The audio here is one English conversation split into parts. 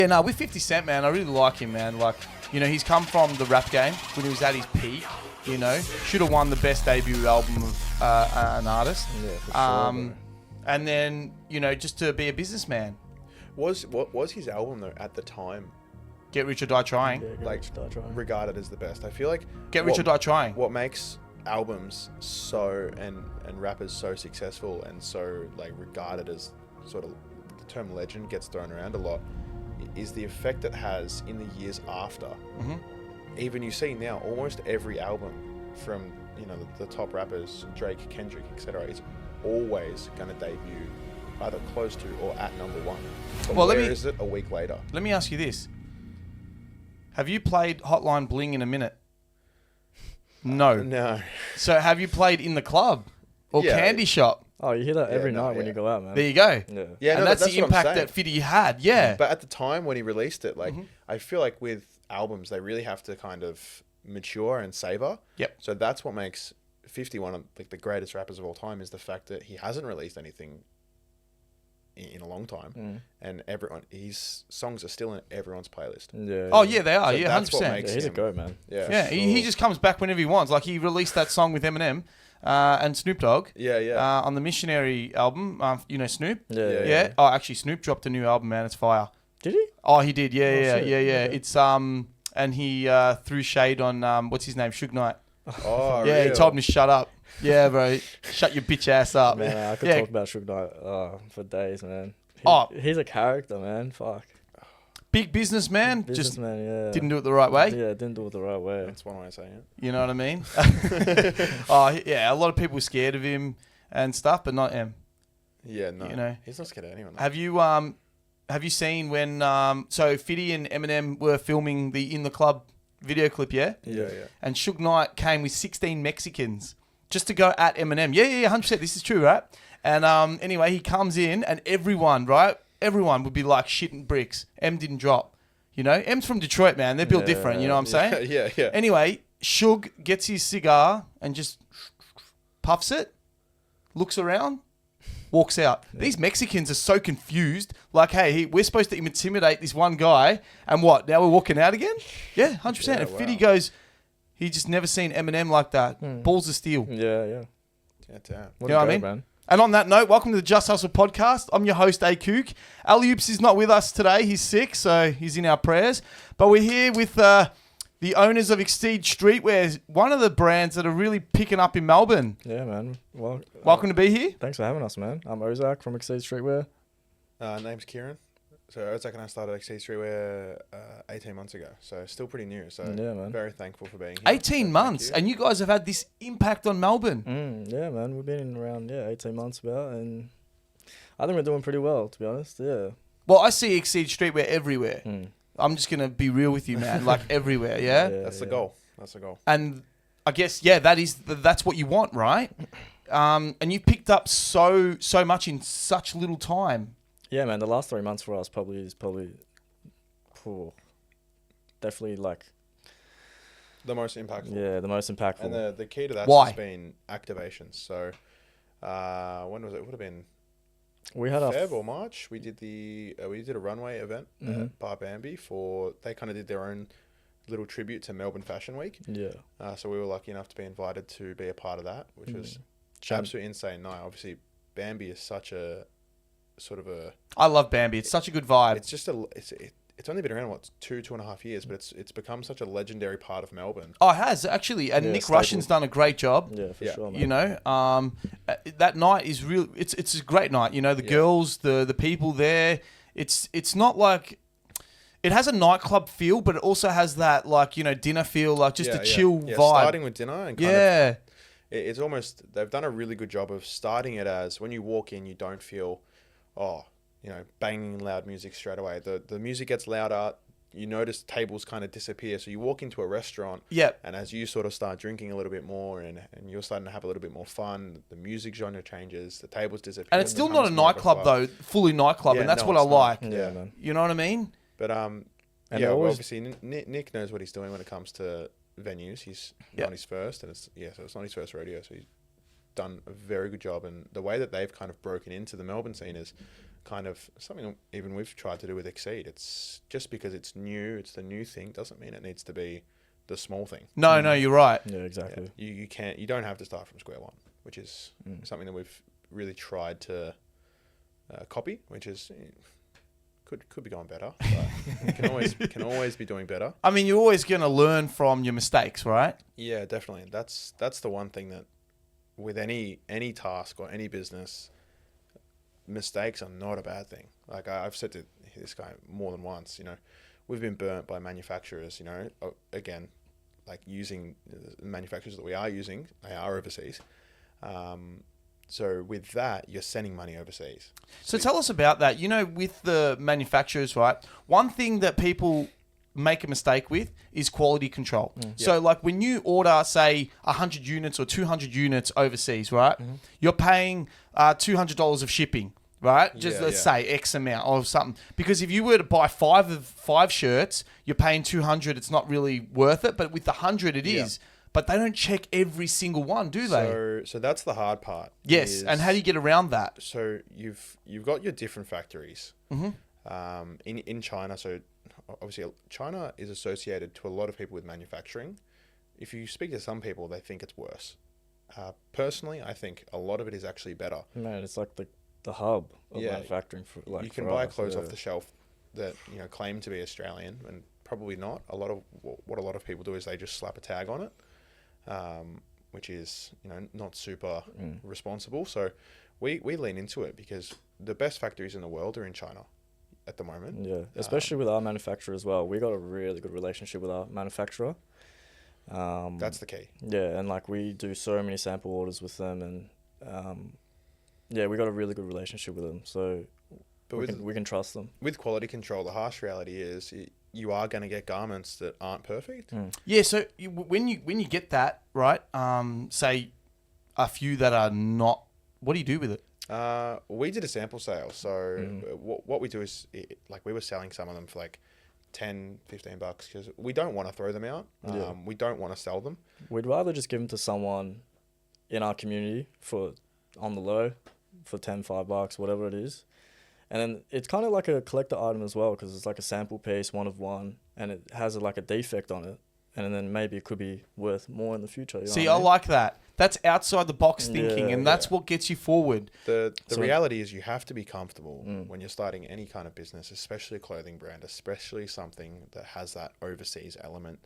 Yeah, no, with 50 Cent, man, I really like him, man. Like, you know, he's come from the rap game when he was at his peak, you know. Should have won the best debut album of an artist. Yeah, for sure, and then, you know, just to be a businessman. What was his album, though, at the time? Get Rich or Die Trying. Yeah, Like, regarded as the best. I feel like... Get Rich or Die Trying. What makes albums so... and rappers so successful and so, like, regarded as sort of... The term legend gets thrown around a lot, is the effect it has in the years after. Mm-hmm. Even you see now, almost every album from, you know, the top rappers, Drake, Kendrick, etc., is always going to debut either close to or at number one. But well, where is it a week later? Let me ask you this. Have you played Hotline Bling in a minute? No. No. So have you played in the club or candy shop? Oh, you hear that every night when you go out, man. There you go. Yeah, and that's the impact that Fiddy had. Yeah. But at the time when he released it, like, I feel like with albums, they really have to kind of mature and savor. Yep. So that's what makes 50 one of, like, the greatest rappers of all time, is the fact that he hasn't released anything in a long time, and his songs are still in everyone's playlist. Yeah. Oh yeah, they are. So yeah, that's 100%. what makes he's a him goat, man. Yeah. Yeah, he just comes back whenever he wants. Like, he released that song with Eminem and Snoop Dogg. Yeah. On the Missionary album, you know Snoop. Yeah. Oh, actually, Snoop dropped a new album, man. It's fire. Did he? Oh, he did. Yeah. Shit. It's and he threw shade on what's his name, Suge Knight. Oh, Yeah, really? he told him to shut up. Yeah, bro, shut your bitch ass up. Man, I could talk about Suge Knight for days, man. He's a character, man. Fuck. Big businessman, just yeah. didn't do it the right way. Yeah, didn't do it the right way. That's one way of saying it. You know what I mean? Oh, yeah, a lot of people were scared of him and stuff, but not him. Yeah, no. You know, he's not scared of anyone. Have you seen when so Fiddy and Eminem were filming the In the Club video clip? Yeah. And Suge Knight came with 16 Mexicans just to go at Eminem. Yeah, 100%. This is true, right? And anyway, he comes in and everyone would be like shitting bricks. M didn't drop. You know, M's from Detroit, man. They're built different. You know what I'm saying? Yeah. Anyway, Suge gets his cigar and just puffs it, looks around, walks out. These Mexicans are so confused. Like, hey, we're supposed to intimidate this one guy, and what? Now we're walking out again? Yeah, 100%. Yeah, and wow. Fiddy goes, he just never seen Eminem like that. Balls of steel. Yeah. Yeah, You know what I mean? Man. And on that note, welcome to the Just Hustle podcast. I'm your host, A Kook. Alley-Oops is not with us today. He's sick, so he's in our prayers. But we're here with the owners of Exceed Streetwear, one of the brands that are really picking up in Melbourne. Yeah, man. Well, Welcome to be here. thanks for having us, man. I'm Ozak from Exceed Streetwear. Name's Kieran. So Ozak and I started Exceed Streetwear 18 months ago. So still pretty new. So Yeah, man. very thankful for being here. 18 So months, thank and you guys have had this impact on Melbourne. Yeah, man. We've been around 18 months about, and I think we're doing pretty well, to be honest. Yeah. Well, I see Exceed Streetwear everywhere. I'm just going to be real with you, man. Like, everywhere, yeah? That's the goal. That's the goal. And I guess, yeah, that's what you want, right? And you picked up so much in such little time. Yeah, man. The last 3 months for us definitely like The most impactful. the most impactful. And the key to that Why? has been activations. So when was it? It would have been we had Feb or March. We did a runway event at Bar Bambi they kind of did their own little tribute to Melbourne Fashion Week. Yeah. So we were lucky enough to be invited to be a part of that, which was absolutely insane. No, obviously Bambi is such a sort of a... I love Bambi. It's such a good vibe. It's just it's only been around, 2.5 years, but it's become such a legendary part of Melbourne. Oh, it has, actually. And Nick staple. Russian's done a great job. Yeah, for sure, man. You know, that night is real. It's a great night. You know, the girls, the people there. It's not like... It has a nightclub feel, but it also has that, like, you know, dinner feel, like just a chill vibe. Starting with dinner and kind of... of... It's almost... They've done a really good job of starting it as when you walk in, you don't feel... banging loud music straight away. The music gets louder. You notice tables kind of disappear. So you walk into a restaurant, and as you sort of start drinking a little bit more, and you're starting to have a little bit more fun, the music genre changes, the tables disappear. And it's still not a nightclub though, fully nightclub, and that's what I like. Yeah, man. You know what I mean? But obviously Nick knows what he's doing when it comes to venues. He's on his first, and it's not his first rodeo, so he's done a very good job, and the way that they've kind of broken into the Melbourne scene is kind of something even we've tried to do with Exceed. It's just because it's new, it's the new thing, doesn't mean it needs to be the small thing. No, you're right. Yeah, exactly. Yeah, you don't have to start from square one, which is something that we've really tried to copy, which is could be going better, but can always be doing better. I mean, you're always going to learn from your mistakes, right? Yeah, definitely. That's the one thing that with any task or any business, mistakes are not a bad thing. Like I've said to this guy more than once, you know, we've been burnt by manufacturers, you know, again, like using the manufacturers that we are using, they are overseas. So with that, you're sending money overseas. So tell us about that. You know, with the manufacturers, right? One thing that people make a mistake with is quality control. So like when you order, say, 100 units or 200 units overseas, right? You're paying $200 of shipping, right? Just let's say X amount or something. Because if you were to buy five shirts, you're paying 200. It's not really worth it. But with the 100, it is. But they don't check every single one, do they? So that's the hard part. Yes, and how do you get around that? So you've got your different factories in China. So obviously China is associated to a lot of people with manufacturing. If you speak to some people, they think it's worse. Personally, I think a lot of it is actually better. Man, it's like the hub of manufacturing. You can buy clothes off the shelf that claim to be Australian and probably not. What a lot of people do is they just slap a tag on it. Which is not super responsible. So we lean into it because the best factories in the world are in China at the moment. Yeah, especially with our manufacturer as well. We got a really good relationship with our manufacturer. That's the key. Yeah, and like we do so many sample orders with them, and we got a really good relationship with them. So we can trust them. With quality control, the harsh reality is you are going to get garments that aren't perfect. Yeah, so when you get that, right, say a few that are not, what do you do with it? We did a sample sale. So what we do is, like we were selling some of them for like $10, $15 because we don't want to throw them out. We don't want to sell them. We'd rather just give them to someone in our community on the low for $10, $5, whatever it is. And then it's kind of like a collector item as well because it's like a sample piece, one of one, and it has like a defect on it. And then maybe it could be worth more in the future. See, I like that. That's outside the box thinking, and that's what gets you forward. The reality is you have to be comfortable when you're starting any kind of business, especially a clothing brand, especially something that has that overseas element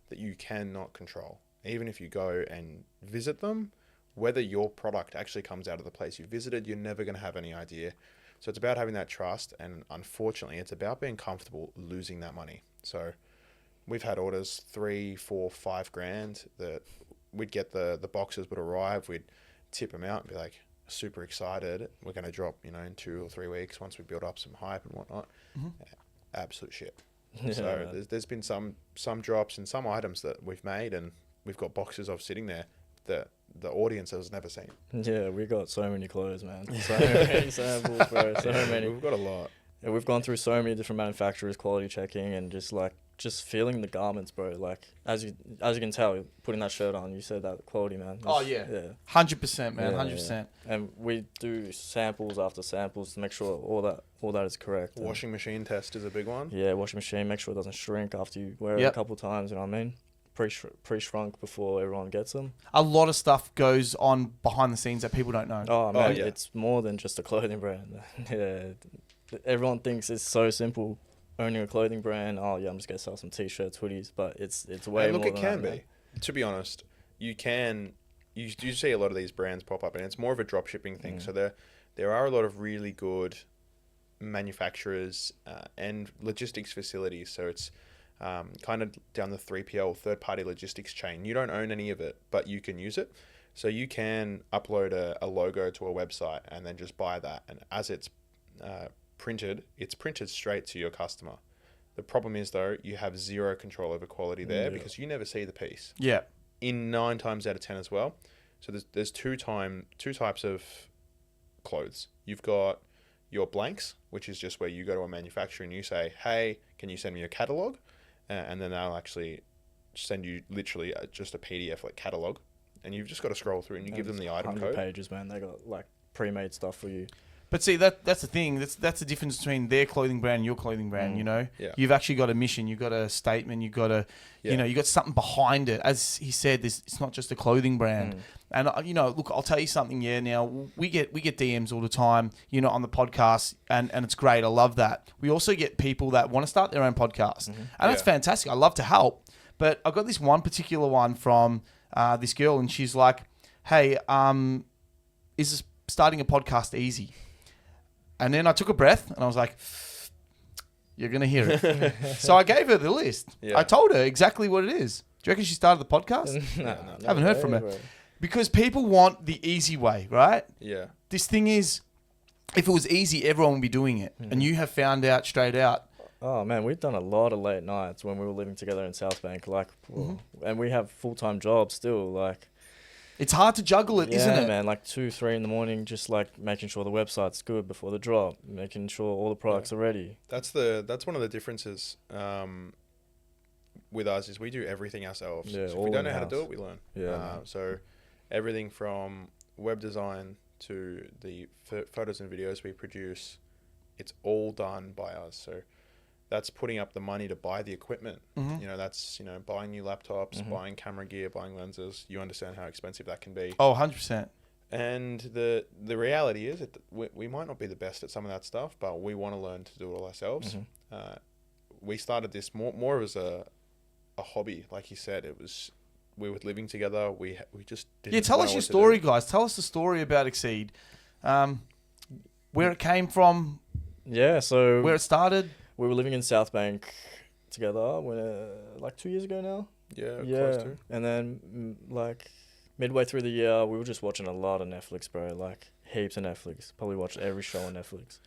that you cannot control. Even if you go and visit them, whether your product actually comes out of the place you visited, you're never going to have any idea. So it's about having that trust, and unfortunately, it's about being comfortable losing that money. So we've had orders $3, $4, $5,000 that we'd get the boxes would arrive, we'd tip them out and be like super excited. We're going to drop, in 2 or 3 weeks once we build up some hype and whatnot. Absolute shit. So there's been some drops and some items that we've made and we've got boxes of sitting there that the audience has never seen. Yeah, we got so many clothes, man. So many samples, bro. So many. We've got a lot. Yeah, we've gone through so many different manufacturers, quality checking, and just feeling the garments, bro. Like as you can tell, putting that shirt on, you said that quality, man. Oh yeah, 100%, man, 100%. Yeah. And we do samples after samples to make sure all that is correct. Washing machine test is a big one. Yeah, washing machine, make sure it doesn't shrink after you wear it a couple of times. You know what I mean? Pre-shrunk before everyone gets them. A lot of stuff goes on behind the scenes that people don't know. Oh man, it's more than just a clothing brand. Yeah, everyone thinks it's so simple. Owning a clothing brand, I'm just gonna sell some t-shirts, hoodies, but it's way more than that. Look, it can be. To be honest, you do see a lot of these brands pop up, and it's more of a drop shipping thing. So there are a lot of really good manufacturers and logistics facilities. So it's kind of down the 3PL, third-party logistics chain. You don't own any of it, but you can use it. So you can upload a logo to a website and then just buy that. And as it's printed, it's printed straight to your customer. The problem is, though, you have zero control over quality there because you never see the piece. Yeah. In 9 times out of 10 as well. So there's two types of clothes. You've got your blanks, which is just where you go to a manufacturer and you say, hey, can you send me a catalog? And then they'll actually send you literally just a PDF like catalog. and you've just got to scroll through and you give them the item 100 code. pages, man. They got like pre-made stuff for you. But see, that's the thing. That's the difference between their clothing brand and your clothing brand. You know, you've actually got a mission. You've got a statement. You've got a, you know, you got something behind it. As he said, it's not just a clothing brand. And you know, look, I'll tell you something. Yeah, now we get DMs all the time. You know, on the podcast, and it's great. I love that. We also get people that want to start their own podcast, and that's fantastic. I love to help. But I got this one particular one from this girl, and she's like, "Hey, is starting a podcast easy?" And then I took a breath and I was like, you're going to hear it. So I gave her the list. Yeah. I told her exactly what it is. Do you reckon she started the podcast? No. I haven't heard from her. Because people want the easy way, right? Yeah. This thing is, if it was easy, everyone would be doing it. And you have found out straight out. Oh, man, we've done a lot of late nights when we were living together in South Bank. Like, and we have full-time jobs still, like. It's hard to juggle it, isn't it? Yeah, man, like 2, 3 in the morning, just like making sure the website's good before the drop, making sure all the products are ready. That's one of the differences with us is we do everything ourselves. Yeah, so if we don't know how to do it, we learn. Yeah. So everything from web design to the photos and videos we produce, it's all done by us. So that's putting up the money to buy the equipment. You know, that's, you know, buying new laptops, buying camera gear, buying lenses. You understand how expensive that can be. Oh, 100%. And the reality is that we might not be the best at some of that stuff, but we want to learn to do it all ourselves. We started this more as a hobby. Like you said, we were living together. We just didn't tell us your story, guys. Tell us the story about Exceed. Where it came from. Yeah, so where it started. We were living in South Bank together like 2 years ago now. Yeah, close to. And then like midway through the year, we were just watching a lot of Netflix, bro. Like heaps of Netflix. Probably watched every show on Netflix.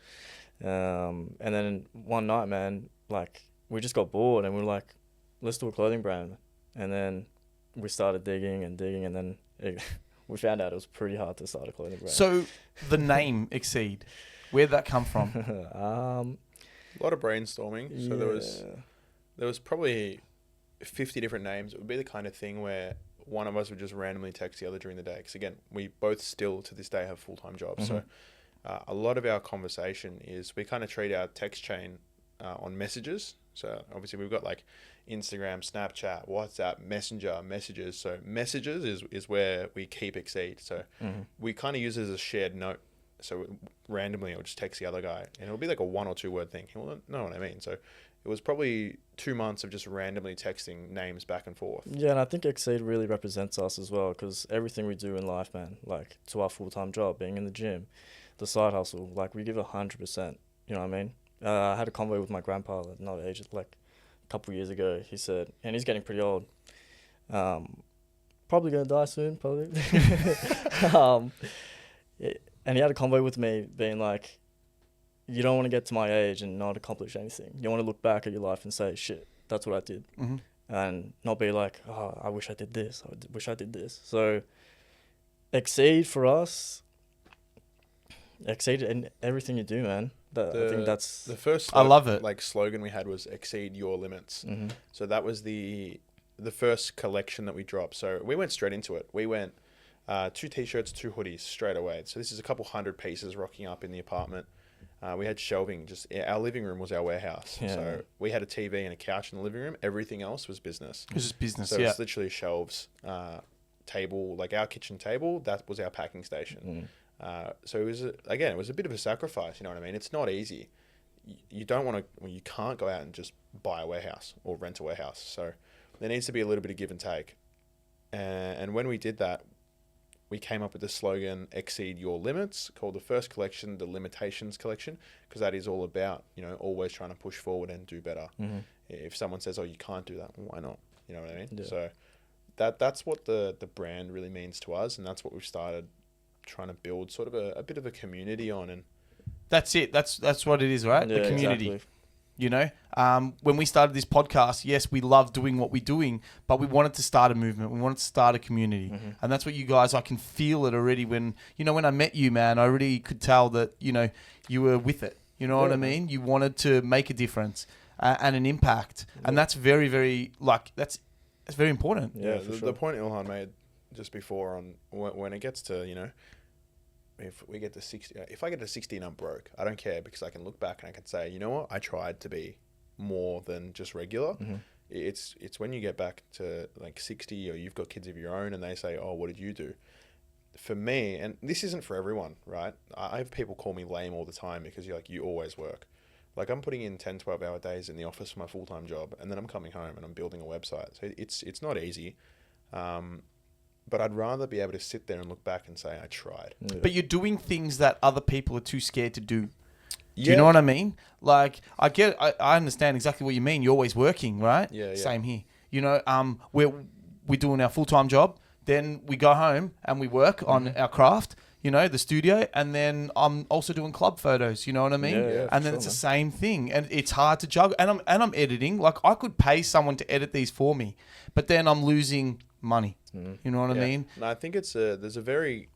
And then one night, man, like we just got bored and we were like, let's do a clothing brand. And then we started digging, and then we found out it was pretty hard to start a clothing brand. So the name Exceed, where'd that come from? A lot of brainstorming. So there was probably 50 different names. It would be the kind of thing where one of us would just randomly text the other during the day. Because again, we both still to this day have full-time jobs. So a lot of our conversation is we kind of treat our text chain on messages. So obviously we've got like Instagram, Snapchat, WhatsApp, Messenger, messages. So messages is where we keep Exceed. So we kind of use it as a shared note. So randomly I'll just text the other guy and it'll be like a 1 or 2 word thing. He'll know what I mean. So it was probably 2 months of just randomly texting names back and forth. Yeah, and I think Exceed really represents us as well, because everything we do in life, man, like to our full-time job, being in the gym, the side hustle, like we give 100%. You know what I mean? I had a convo with my grandpa at another age, like a couple of years ago. He said, and he's getting pretty old, probably going to die soon, probably. And he had a convo with me being like, you don't want to get to my age and not accomplish anything. You want to look back at your life and say, shit, that's what I did. And not be like, oh, I wish I did this. I wish I did this. So Exceed for us, Exceed in everything you do, man. I think that's the first I love it. Like slogan we had was Exceed Your Limits. So that was the first collection that we dropped. So we went straight into it. We went 2 t-shirts, 2 hoodies straight away. So this is a couple hundred pieces rocking up in the apartment. We had shelving. Just our living room was our warehouse. Yeah. So we had a TV and a couch in the living room. Everything else was business. It was just business. So it was literally shelves, table, like our kitchen table. That was our packing station. So it was it was a bit of a sacrifice. You know what I mean? It's not easy. You don't want to. You can't go out and just buy a warehouse or rent a warehouse. So there needs to be a little bit of give and take. And when we did that, we came up with the slogan Exceed Your Limits, called the first collection the Limitations Collection, because that is all about, you know, always trying to push forward and do better. If someone says, oh, you can't do that, why not? You know what I mean? Yeah. So that's what the brand really means to us, and that's what we've started trying to build sort of a bit of a community on. And that's it. That's what it is, right? Yeah, the community. Exactly. You know, when we started this podcast, yes, we love doing what we're doing, but we wanted to start a movement. We wanted to start a community. And that's what you guys, I can feel it already when I met you, man, I already could tell that, you know, you were with it. You know what I mean? You wanted to make a difference and an impact. And that's very, very, it's very important. Yeah, the point Ilhan made just before on when it gets to, you know, if we get to 60, if I get to 60 and I'm broke, I don't care because I can look back and I can say, you know what, I tried to be more than just regular. Mm-hmm. It's when you get back to like 60 or you've got kids of your own and they say, oh, what did you do? For me, and this isn't for everyone, right? I have people call me lame all the time because you're like, you always work. Like I'm putting in 10, 12 hour days in the office for my full-time job and then I'm coming home and I'm building a website. So it's not easy. But I'd rather be able to sit there and look back and say, I tried. Yeah. But you're doing things that other people are too scared to do. Do you know what I mean? Like, I understand exactly what you mean. You're always working, right? Yeah. Same here. You know, we're doing our full-time job. Then we go home and we work on our craft, you know, the studio. And then I'm also doing club photos, you know what I mean? Yeah, and then it's the same thing. And it's hard to juggle. And I'm editing. Like, I could pay someone to edit these for me. But then I'm losing money. You know what I mean? No, I think there's a very,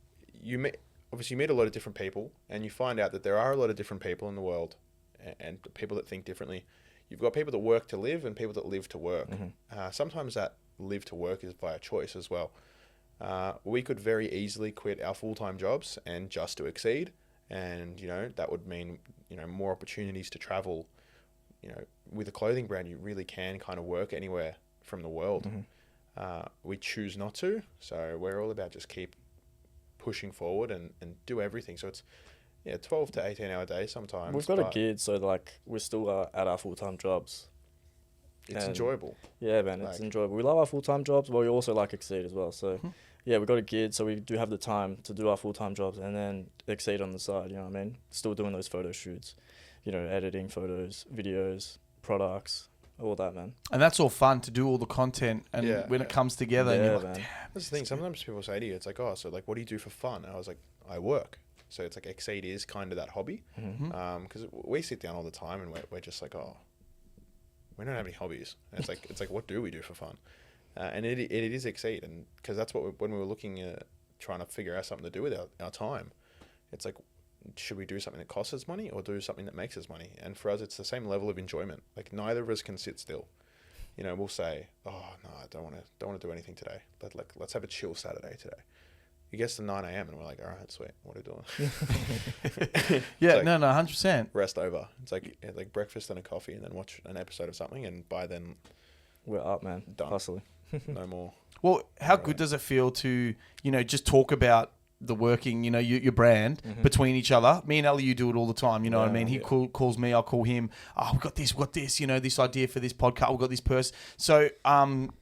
obviously you meet a lot of different people and you find out that there are a lot of different people in the world and people that think differently. You've got people that work to live and people that live to work. Sometimes that live to work is via choice as well. We could very easily quit our full-time jobs and just to Exceed. And, you know, that would mean, you know, more opportunities to travel. You know, with a clothing brand, you really can kind of work anywhere from the world. We choose not to. So we're all about just keep pushing forward and do everything. So it's 12 to 18 hour days sometimes. We've got a gig, so like we're still at our full-time jobs. It's enjoyable. Yeah, man, it's enjoyable. We love our full-time jobs, but we also like Exceed as well. So yeah, we got a gig, so we do have the time to do our full-time jobs and then Exceed on the side, you know what I mean? Still doing those photo shoots, you know, editing photos, videos, products, all that, man. And that's all fun to do all the content. And when it comes together, and you're like, damn. That's the thing. Sometimes people say to you, it's like, oh, so like, what do you do for fun? And I was like, I work. So it's like Exceed is kind of that hobby. Because we sit down all the time and we're just like, oh, we don't have any hobbies. And it's like, what do we do for fun? And it is Exceed. And because that's what when we were looking at trying to figure out something to do with our time, it's like, should we do something that costs us money or do something that makes us money? And for us, it's the same level of enjoyment. Like neither of us can sit still. You know, we'll say, oh no, I don't want to do anything today. Let's have a chill Saturday today. It gets to 9 a.m. and we're like, all right, sweet. What are we doing? Yeah, like, no, 100%. Rest over. It's like breakfast and a coffee and then watch an episode of something. And by then, we're up, man. Done. Hustling. No more. Well, how good does it feel to, you know, just talk about the working, you know, your brand between each other? Me and Ali, you do it all the time. You know what I mean? He calls me, I'll call him. Oh, we've got this, you know, this idea for this podcast. We've got this person. So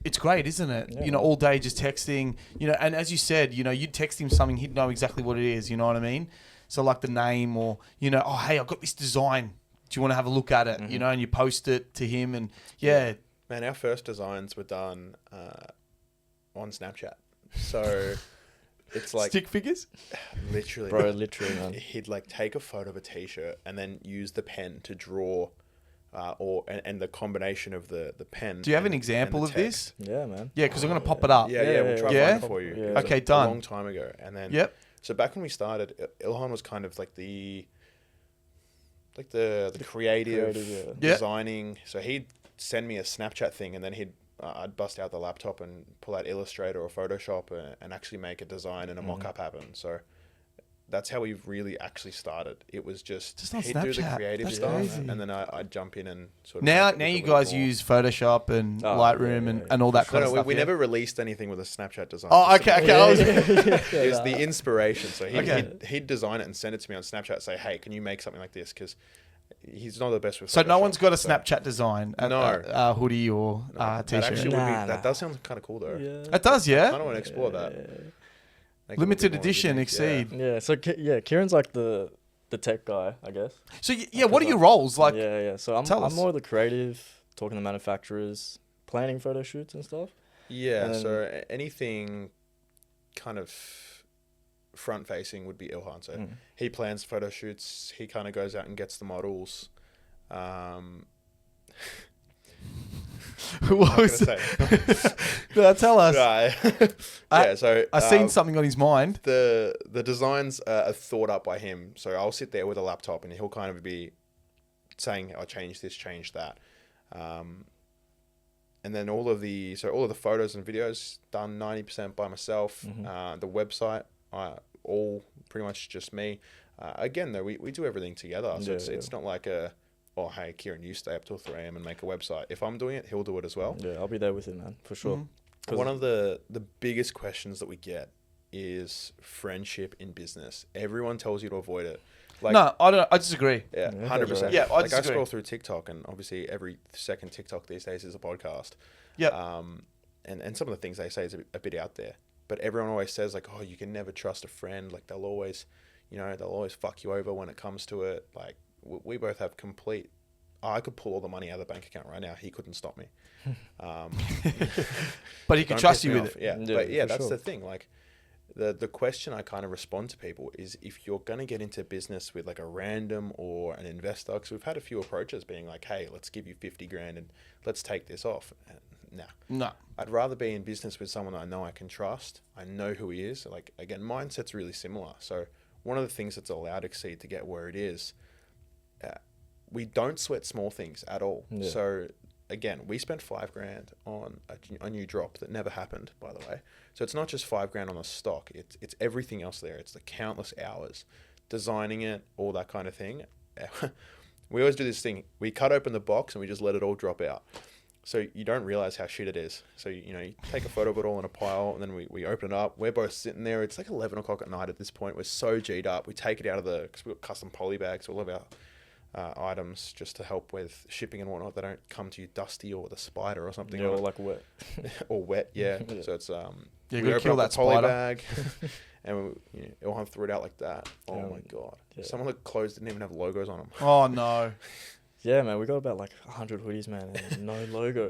it's great, isn't it? Yeah. You know, all day just texting, you know, and as you said, you know, you'd text him something, he'd know exactly what it is. You know what I mean? So like the name or, you know, oh, hey, I've got this design. Do you want to have a look at it? You know, and you post it to him and Man, our first designs were done on Snapchat. So it's like stick figures? Literally. Bro, literally, man. He'd like take a photo of a t-shirt and then use the pen to draw and the combination of the pen. Do you have an example of this? Yeah, man. Yeah, because I'm going to pop it up. Yeah, we'll try to find it for you. Yeah. Okay, a done. long time ago. And then so back when we started, Ilhan was kind of like the creative designing. So he'd send me a Snapchat thing and then I'd bust out the laptop and pull out Illustrator or Photoshop and actually make a design and a mock-up happen. So that's how we really actually started. It was just on he'd Snapchat. do the creative That's stuff crazy. and then I'd jump in and sort of... Now you guys use Photoshop and Lightroom and all that kind of stuff. We never released anything with a Snapchat design. Oh, okay. It was the inspiration. So he'd design it and send it to me on Snapchat, say, hey, can you make something like this? Because he's not the best with Photoshop. So no one's got a Snapchat design, a hoodie or t-shirt. That does sound kind of cool though. Yeah. It does, yeah. I don't want to explore that. Make it Limited a bit more edition, unique. Exceed. Yeah. So Kieran's like the tech guy, I guess. So what are your roles like? Yeah. So I'm more the creative, talking to manufacturers, planning photo shoots and stuff. Yeah. So anything kind of front facing would be Ilhan. So he plans photo shoots. He kind of goes out and gets the models. What was it? No, tell us. Yeah, so I seen something on his mind. The designs are thought up by him. So I'll sit there with a laptop and he'll kind of be saying, "I change this, change that." and then all of the photos and videos done 90% by myself. The website, all pretty much just me. Again, though, we do everything together. So it's not like oh, hey, Kieran, you stay up till 3 a.m. and make a website. If I'm doing it, he'll do it as well. Yeah, I'll be there with him, man, for sure. One of the biggest questions that we get is friendship in business. Everyone tells you to avoid it. Like, no, I don't. I disagree. Yeah, 100%. Yeah, I I disagree. scroll through TikTok, and obviously every second TikTok these days is a podcast. Yeah. And some of the things they say is a bit out there, but everyone always says like, oh, you can never trust a friend. Like they'll always fuck you over when it comes to it. Like we both have complete. I could pull all the money out of the bank account right now. He couldn't stop me. But he can trust you with it. Yeah, but yeah, that's the thing. Like. The question I kind of respond to people is if you're going to get into business with like a random or an investor, because we've had a few approaches being like, hey, let's give you 50 grand and let's take this off. No. I'd rather be in business with someone I know I can trust. I know who he is. Like, again, mindset's really similar. So one of the things that's allowed Exceed to get where it is, we don't sweat small things at all. Yeah. So again, we spent $5 grand on a new drop that never happened, by the way. So it's not just $5 grand on the stock. It's everything else there. It's the countless hours designing it, all that kind of thing. We always do this thing. We cut open the box and we just let it all drop out. So you don't realize how shit it is. So, you take a photo of it all in a pile and then we open it up. We're both sitting there. It's like 11 o'clock at night at this point. We're so G'd up. We take it out of because we've got custom poly bags, all of our items just to help with shipping and whatnot. They don't come to you dusty or with a spider or something. Yeah, or like wet. Or wet, yeah. So it's you gotta kill that poly spider bag, and Ilhan threw it out like that. Oh my god! Yeah. Some of the clothes didn't even have logos on them. Oh no! Yeah, man, we got about like 100 hoodies, man, and no logo.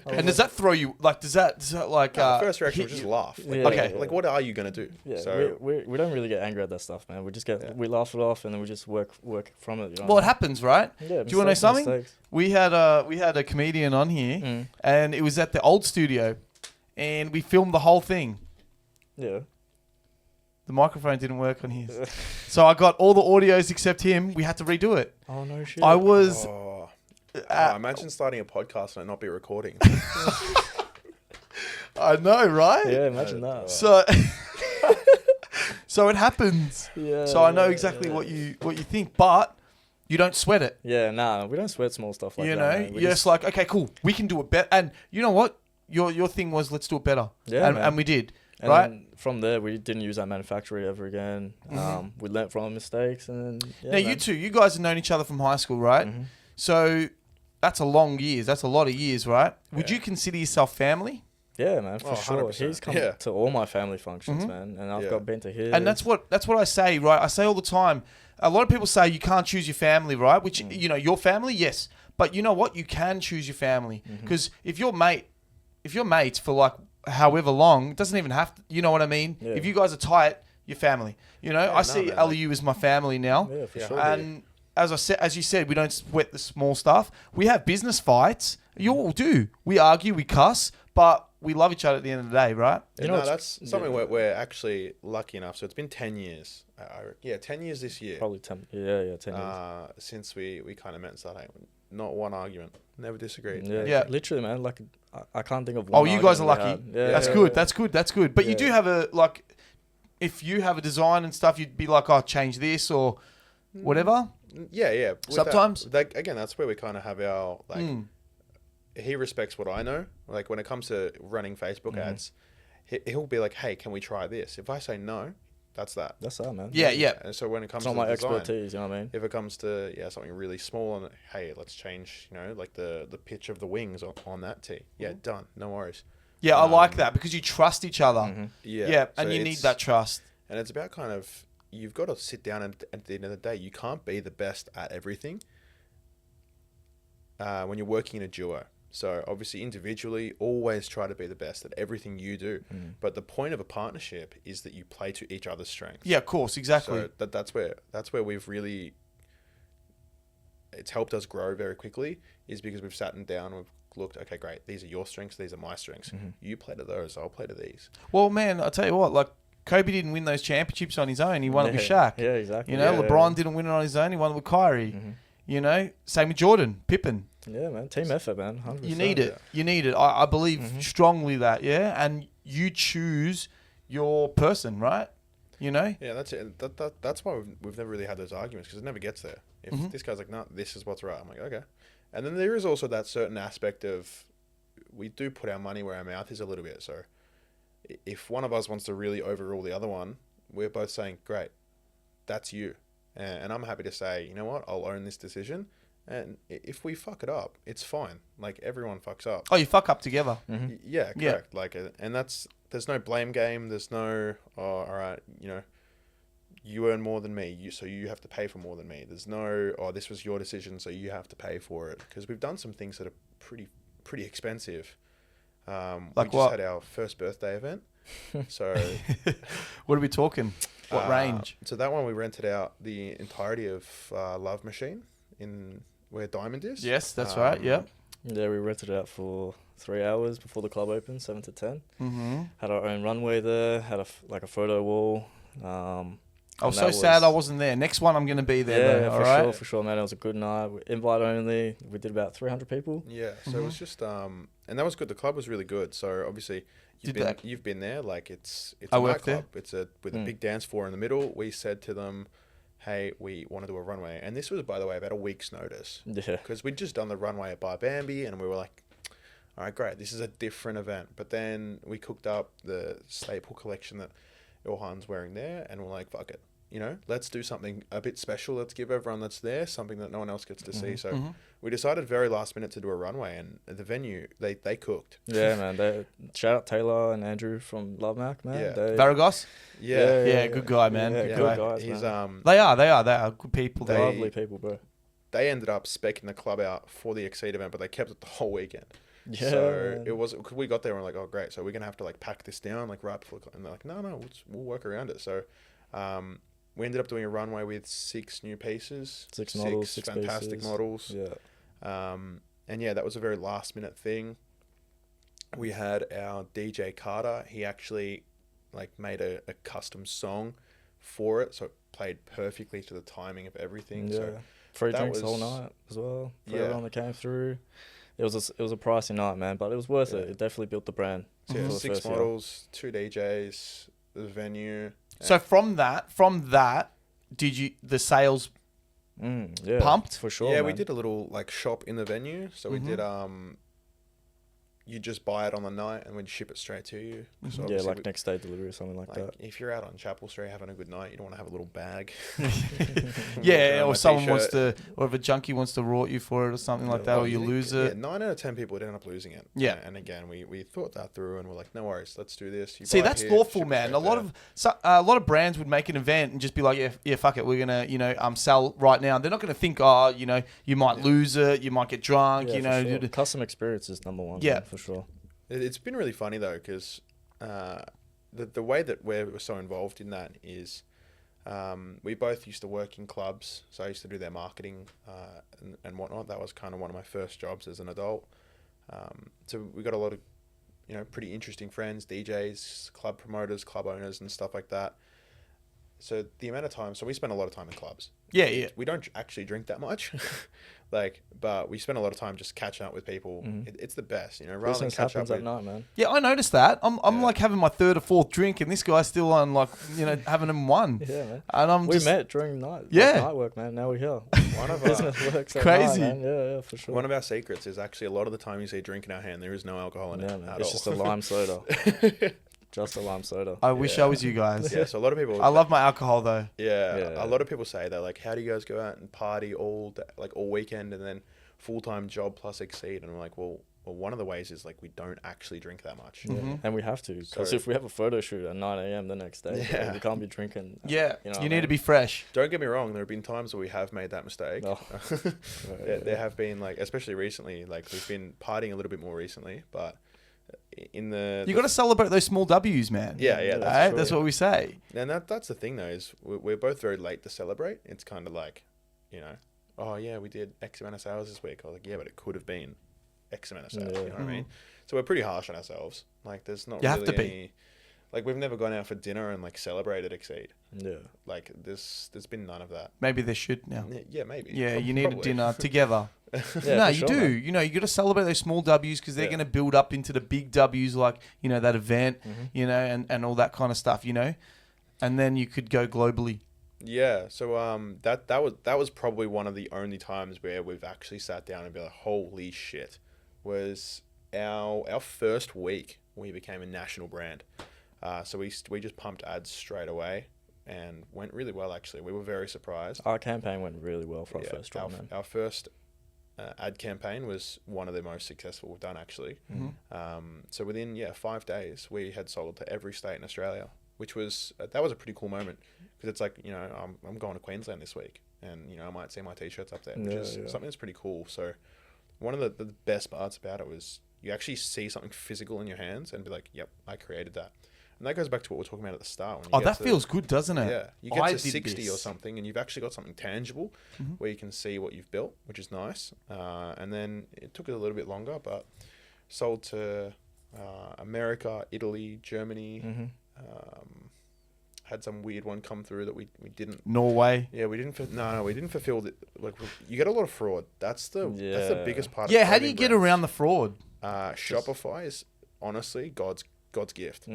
And does that throw you? Like, does that like? No, the first reaction was just laugh. Like, okay. Like, what are you gonna do? Yeah. So we don't really get angry at that stuff, man. We just we laugh it off, and then we just work from it. Well, it happens, right? Yeah. Do you want to know something? Mistakes. We had a comedian on here, and it was at the old studio, and we filmed the whole thing. Yeah. The microphone didn't work on his, so I got all the audios except him. We had to redo it. Oh no shit! I was. imagine starting a podcast and it not be recording. I know, right? Yeah, imagine that. So it happens. Yeah. So I know exactly what you think, but you don't sweat it. Yeah, nah, we don't sweat small stuff like that. Man. You're just like, okay, cool, we can do it better. And you know what? Your thing was, let's do it better. Yeah, and we did. And right? then from there, we didn't use that manufacturer ever again. We learnt from our mistakes. And now, you guys have known each other from high school, right? So that's a long years. That's a lot of years, right? Would you consider yourself family? Yeah, man, for sure. 100%. He's come to all my family functions, man, and I've been to his. And that's what I say, right? I say all the time. A lot of people say you can't choose your family, right? Which your family, yes, but you know what? You can choose your family because if you're mates for like however long, it doesn't even have to. You know what I mean? Yeah. If you guys are tight, your family. I see LU as my family now. Yeah, for sure. And as you said, we don't sweat the small stuff. We have business fights. You all do. We argue, we cuss, but we love each other at the end of the day, right? That's something we're actually lucky enough. So it's been 10 years. 10 years this year. Probably 10. Yeah, 10 years. Since we kind of met and started. Not one argument. Never disagreed. Yeah, literally, man. Like, I can't think of one. Oh, you guys are lucky. Yeah, that's good. That's good. But you do have if you have a design and stuff, you'd be like, oh, change this or whatever. Yeah. Sometimes. Again, that's where we kind of have our, he respects what I know. Like, when it comes to running Facebook ads, he'll be like, hey, can we try this? If I say no, that's that. That's that, man. Yeah. And so when it comes it's to not my design, expertise, you know what I mean? if it comes to something really small and hey, let's change, like the pitch of the wings on that tee. Yeah, done. No worries. Yeah, I like that because you trust each other. Yeah. And you need that trust. And it's about kind of, you've got to sit down and at the end of the day, you can't be the best at everything when you're working in a duo. So obviously individually, always try to be the best at everything you do. But the point of a partnership is that you play to each other's strengths. Yeah, of course, exactly. So that's where we've really, it's helped us grow very quickly, is because we've sat down and we've looked, okay, great, these are your strengths, these are my strengths. You play to those, I'll play to these. Well, man, I'll tell you what, like Kobe didn't win those championships on his own. He won it with Shaq. Yeah, exactly. LeBron didn't win it on his own. He won it with Kyrie. You know, same with Jordan, Pippen. Yeah, man. Team effort, man. 100%. You need it. You need it. I believe strongly that, yeah? And you choose your person, right? You know? Yeah, that's it. That's why we've never really had those arguments, because it never gets there. If this guy's like, no, this is what's right, I'm like, okay. And then there is also that certain aspect of, we do put our money where our mouth is a little bit. So if one of us wants to really overrule the other one, we're both saying, great, that's you. And I'm happy to say, you know what, I'll own this decision. And if we fuck it up, it's fine. Like, everyone fucks up. Oh, you fuck up together. Yeah, correct. Yeah. Like, and there's no blame game. There's no, oh, all right, you know, you earn more than me, so you have to pay for more than me. There's no, oh, this was your decision, so you have to pay for it. Because we've done some things that are pretty expensive. Like we what? just had our first birthday event. So what are we talking? What range? So that one, we rented out the entirety of Love Machine in where Diamond is. Yes, that's right. Yeah. Yeah, we rented it out for 3 hours before the club opened, 7 to 10. Mm-hmm. Had our own runway there. Had a photo wall. I was so sad I wasn't there. Next one, I'm going to be there. Yeah, though, for all right? sure, for sure, man. It was a good night. Invite only. We did about 300 people. Yeah, so it was just and that was good. The club was really good. So obviously, you've been there. Like, it's a nightclub. It's with a big dance floor in the middle. We said to them, hey, we want to do a runway. And this was, by the way, about a week's notice. Yeah. Because we'd just done the runway at Bar Bambi, and we were like, all right, great, this is a different event. But then we cooked up the staple collection that Ilhan's wearing there, and we're like, fuck it. You know, let's do something a bit special. Let's give everyone that's there something that no one else gets to see. So we decided very last minute to do a runway, and the venue, they cooked. Yeah, man. Shout out Taylor and Andrew from Love Mac, man. Yeah. Varagos? Yeah, good guy, man. Yeah, Good guy. guys, He's man. They are good people. Lovely people, bro. They ended up speccing the club out for the Exceed event, but they kept it the whole weekend. Yeah. So it was, cause we got there and we're like, oh great, so we're gonna have to like pack this down like right before, and they're like, no, we'll work around it. So, we ended up doing a runway with 6 new pieces, 6 models, 6 fantastic pieces. models. Yeah. And yeah, that was a very last minute thing. We had our DJ Carter. He actually like made a custom song for it, so it played perfectly to the timing of everything. Yeah. So free drinks the whole night as well for everyone that came through. It was a pricey night, man, but it was worth it. It definitely built the brand. So yeah, 6 models, 2 DJs, the venue. So from that, did the sales pumped? For sure. Yeah, man. we did a little like shop in the venue. So we did you just buy it on the night and we'd ship it straight to you. So yeah, like next day delivery or something like that. If you're out on Chapel Street having a good night, you don't want to have a little bag. Yeah, or someone wants to, or if a junkie wants to rort you for it or something like that, or you lose it. Yeah, 9 out of 10 people would end up losing it. Yeah. And again, we thought that through and we're like, no worries, let's do this. You See, buy it that's here, thoughtful, ship it man. straight A lot of brands would make an event and just be like, yeah, fuck it, we're gonna, sell right now. They're not gonna think, you might lose it, you might get drunk, Yeah, for sure. Custom experience is number one. Yeah, man, for sure. It's been really funny though, because the way that we're so involved in that is we both used to work in clubs, so I used to do their marketing and whatnot. That was kind of one of my first jobs as an adult. So we got a lot of pretty interesting friends, DJs, club promoters, club owners, and stuff like that. So the amount of time, so we spend a lot of time in clubs. Yeah. We don't actually drink that much, but we spend a lot of time just catching up with people. It's the best, rather than catch up at night, man. Yeah, I noticed that. I'm like having my 3rd or 4th drink, and this guy's still on having them one. Yeah, man. Um, And we met during night. Yeah. Night work, man. Now we're here. One of Business works at crazy. night, man. Yeah, for sure. One of our secrets is actually a lot of the time you see a drink in our hand, there is no alcohol in it man. at It's all. just a lime soda. Just a lime soda. I wish I was you guys. Yeah, so a lot of people. I love my alcohol though. Yeah, a lot of people say that, like, how do you guys go out and party all day, like all weekend, and then full-time job plus Exceed? And I'm like, well, one of the ways is like we don't actually drink that much. Yeah. And we have to, because if we have a photo shoot at 9 a.m. the next day, we can't be drinking. Yeah, you know you need to be fresh. Don't get me wrong, there have been times where we have made that mistake. No. There have been, like, especially recently, like we've been partying a little bit more recently, but you got to celebrate those small W's, man. Yeah, that's what we say. And that's the thing though, is we're both very late to celebrate. It's kind of like, oh yeah, we did X amount of sales this week. I was like, yeah, but it could have been X amount of sales. You know what I mean? So we're pretty harsh on ourselves. Like, there's not You really have to be. any, Like, we've never gone out for dinner and like celebrated Exceed. Yeah. Like, there's been none of that. Maybe there should now. Yeah, maybe. Yeah, you need a dinner together. Yeah, No, for you sure, do. man. You know, you got to celebrate those small W's because they're Yeah. going to build up into the big W's, like, you know, that event, Mm-hmm. you know, and all that kind of stuff, you know. And then you could go globally. Yeah, so that was probably one of the only times where we've actually sat down and be like, holy shit, was our first week we became a national brand. So we just pumped ads straight away and went really well, actually. We were very surprised. Our campaign went really well for our first our, drop, man. our first ad campaign was one of the most successful we've done, actually. So within 5 days we had sold to every state in Australia, which was that was a pretty cool moment, because it's like, you know, I'm going to Queensland this week, and you know, I might see my t-shirts up there, which is something that's pretty cool. So one of the best parts about it was you actually see something physical in your hands and be like, yep, I created that. And that goes back to what we were talking about at the start. When you That feels good, doesn't it? Yeah, you get I to did 60 or this. something, and you've actually got something tangible where you can see what you've built, which is nice. And then it took it a little bit longer, but sold to America, Italy, Germany. Had some weird one come through that we didn't. Norway. Yeah, we didn't. We didn't fulfill the, like. You get a lot of fraud. That's the biggest part. Yeah, of how do you get brands. around the fraud? Shopify is honestly God's gift.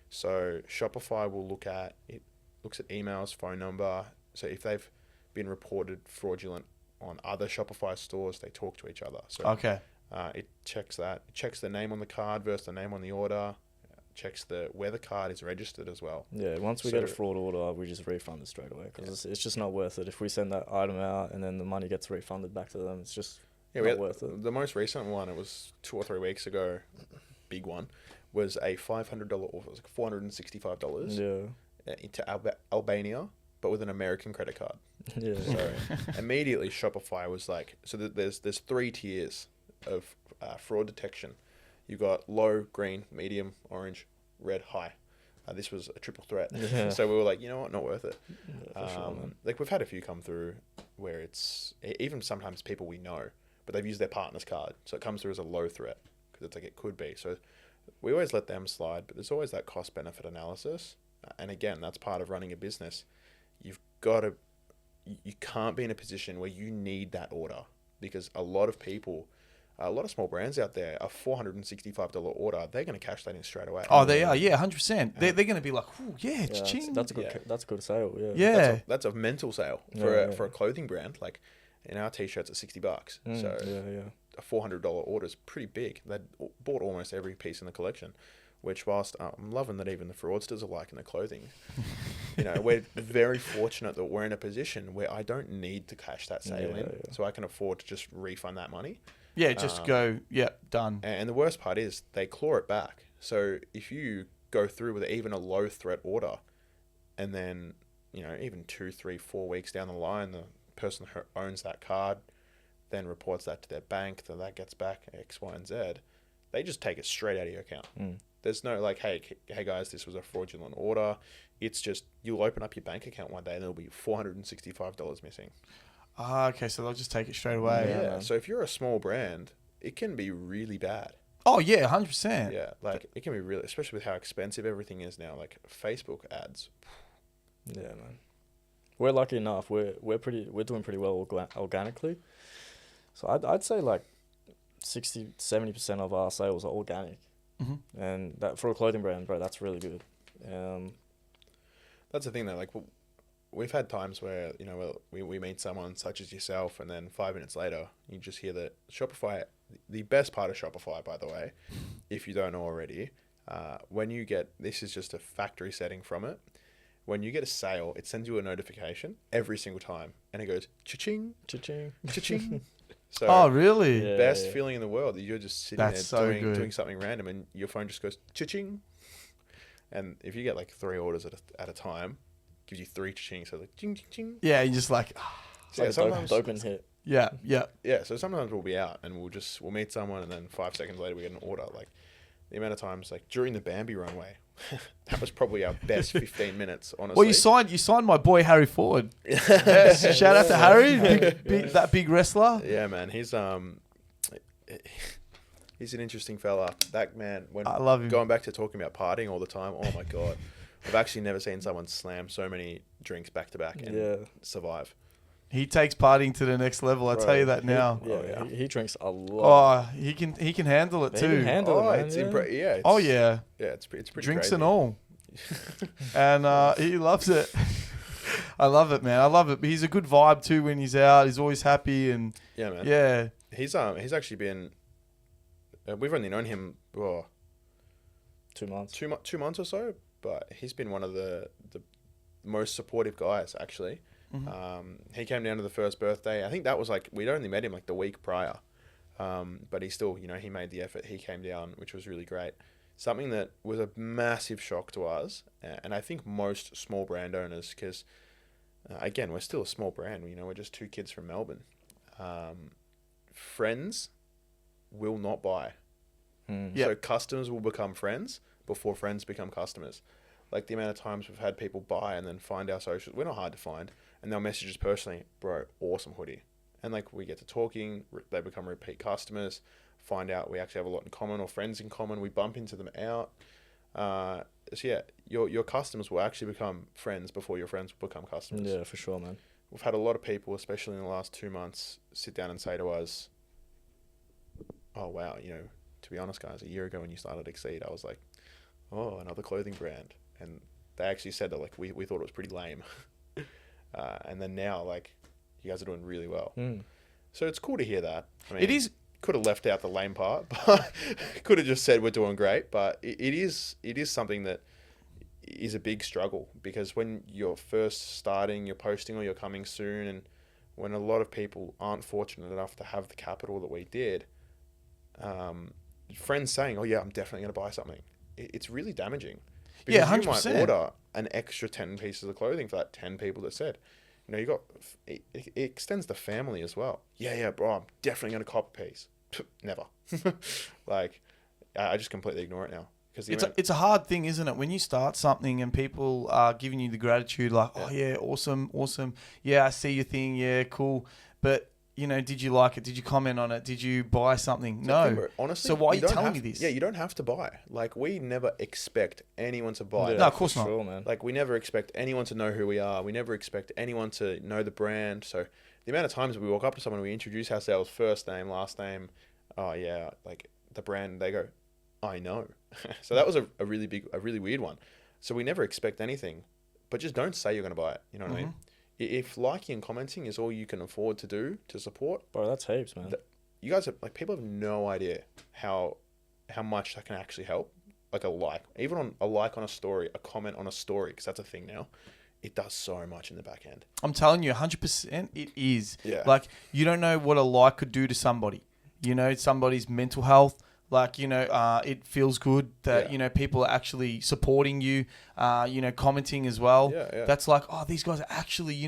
So Shopify will looks at emails, phone number. So if they've been reported fraudulent on other Shopify stores, they talk to each other. So Okay. it checks that. It checks the name on the card versus the name on the order. Checks where the card is registered as well. Yeah, once we get a fraud order, we just refund it straight away, because it's just not worth it. If we send that item out and then the money gets refunded back to them, it's just not worth it. The most recent one, it was 2 or 3 weeks ago, big one, was a $500 offer. It was like $465 into Albania, but with an American credit card. Yeah. So immediately Shopify was like, so there's 3 tiers of fraud detection. You've got low, green, medium, orange, red, high. This was a triple threat. Yeah. So we were like, you know what, not worth it. Yeah, for sure, man. Like, we've had a few come through where it's even sometimes people we know, but they've used their partner's card. So it comes through as a low threat, because it's like it could be. So we always let them slide, but there's always that cost benefit analysis. And again, that's part of running a business. You can't be in a position where you need that order, because a lot of small brands out there, a $465 order, they're going to cash that in straight away. Oh, they are. Yeah, 100%. They're going to be like, oh, yeah, Yeah, ching. that's a good. That's a good sale. Yeah. Yeah. That's a mental sale for a clothing brand. Like, in our t-shirts at $60. So a $400 order is pretty big. They bought almost every piece in the collection, which, whilst I'm loving that even the fraudsters are liking the clothing, you know, we're very fortunate that we're in a position where I don't need to cash that sale in, so I can afford to just refund that money. Yeah, just go, done. And the worst part is they claw it back. So if you go through with even a low threat order, and then, you know, even 2, 3, 4 weeks down the line, the person who owns that card then reports that to their bank, then that gets back X, Y, and Z, they just take it straight out of your account. There's no like, hey guys, this was a fraudulent order. It's just, you'll open up your bank account one day and there'll be $465 missing. Okay, so they'll just take it straight away. Yeah. So if you're a small brand, it can be really bad. Oh, yeah, 100%. Yeah, like it can be really, especially with how expensive everything is now. Like Facebook ads. Yeah, man. We're lucky enough. We're doing pretty well organically. So I'd say like 60-70% of our sales are organic, and that for a clothing brand, bro, that's really good. That's the thing though. Like, we've had times where, you know, we meet someone such as yourself, and then 5 minutes later, you just hear that Shopify. The best part of Shopify, by the way, if you don't know already, when you get, this is just a factory setting from it. When you get a sale, it sends you a notification every single time, and it goes cha-ching, Cha-ching. cha-ching. So, Oh, really? Yeah. best feeling in the world that you're just sitting That's there so good. doing something random, and your phone just goes cha-ching. And if you get like 3 orders at a time, it gives you 3 cha-ching, so like ching, ching, ching. Yeah, you just like, It's like sometimes, a dopamine hit. yeah. yeah. So sometimes we'll be out and we'll meet someone, and then 5 seconds later we get an order. Like, the amount of times, like during the Bambi runway, that was probably our best 15 minutes, honestly. Well, you signed my boy Harry Ford. Yes, shout out to Harry, big, that big wrestler. Yeah, man. He's He's an interesting fella. That man, when I love him. Going back to talking about partying all the time, oh my God. I've actually never seen someone slam so many drinks back to back and survive. He takes partying to the next level. I tell you that now. He drinks a lot. Oh, he can handle it too. He can handle it, man. It's yeah. Yeah, it's pretty Drinks crazy. and all. And he loves it. I love it, man. I love it. But he's a good vibe too when he's out. He's always happy and yeah, man. Yeah. He's actually been. We've only known him 2 months. 2 months or so, but he's been one of the most supportive guys actually. Mm-hmm. He came down to the first birthday. I think that was like we'd only met him like the week prior, but he still, he made the effort. He came down, which was really great. Something that was a massive shock to us, and I think most small brand owners, because again, we're still a small brand. We're just two kids from Melbourne. Friends will not buy. So customers will become friends before friends become customers. Like the amount of times we've had people buy and then find our socials, we're not hard to find, and they'll message us personally, bro, awesome hoodie. And like we get to talking, they become repeat customers, find out we actually have a lot in common or friends in common, we bump into them out. So yeah, your customers will actually become friends before your friends will become customers. Yeah, for sure, man. We've had a lot of people, especially in the last 2 months, sit down and say to us, oh wow, to be honest guys, a year ago when you started Exceed, I was like, oh, another clothing brand. And they actually said that like we thought it was pretty lame. And then now like you guys are doing really well. So it's cool to hear that. I mean, It is. Could have left out the lame part, but could have just said we're doing great. But it is something that is a big struggle, because when you're first starting, you're posting or you're coming soon, and when a lot of people aren't fortunate enough to have the capital that we did, friends saying, oh yeah, I'm definitely going to buy something, it's really damaging. Because Yeah, 100%. you might order an extra 10 pieces of clothing for that 10 people that said, it extends to family as well. Yeah, bro, I'm definitely going to cop a piece. Never. Like, I just completely ignore it now. It's a hard thing, isn't it? When you start something and people are giving you the gratitude, like, oh yeah, awesome. Yeah, I see your thing. Yeah, cool. But, did you like it? Did you comment on it? Did you buy something? No. Honestly, so why are you telling me this? Yeah, you don't have to buy. Like, we never expect anyone to buy. No, of course not. Sure, man. Like, we never expect anyone to know who we are. We never expect anyone to know the brand. So the amount of times we walk up to someone, we introduce ourselves, first name, last name, oh yeah, like the brand, they go, I know. So that was a really weird one. So we never expect anything, but just don't say you're going to buy it. You know what I mean? If liking and commenting is all you can afford to do to support, bro, that's heaps, man. You guys have, like, people have no idea how much that can actually help. Like even on a like on a story, a comment on a story, because that's a thing now. It does so much in the back end. I'm telling you, 100% it is. Yeah. Like, you don't know what a like could do to somebody. Somebody's mental health. Like, it feels good that, people are actually supporting you, commenting as well. Yeah. That's like, oh, these guys are actually,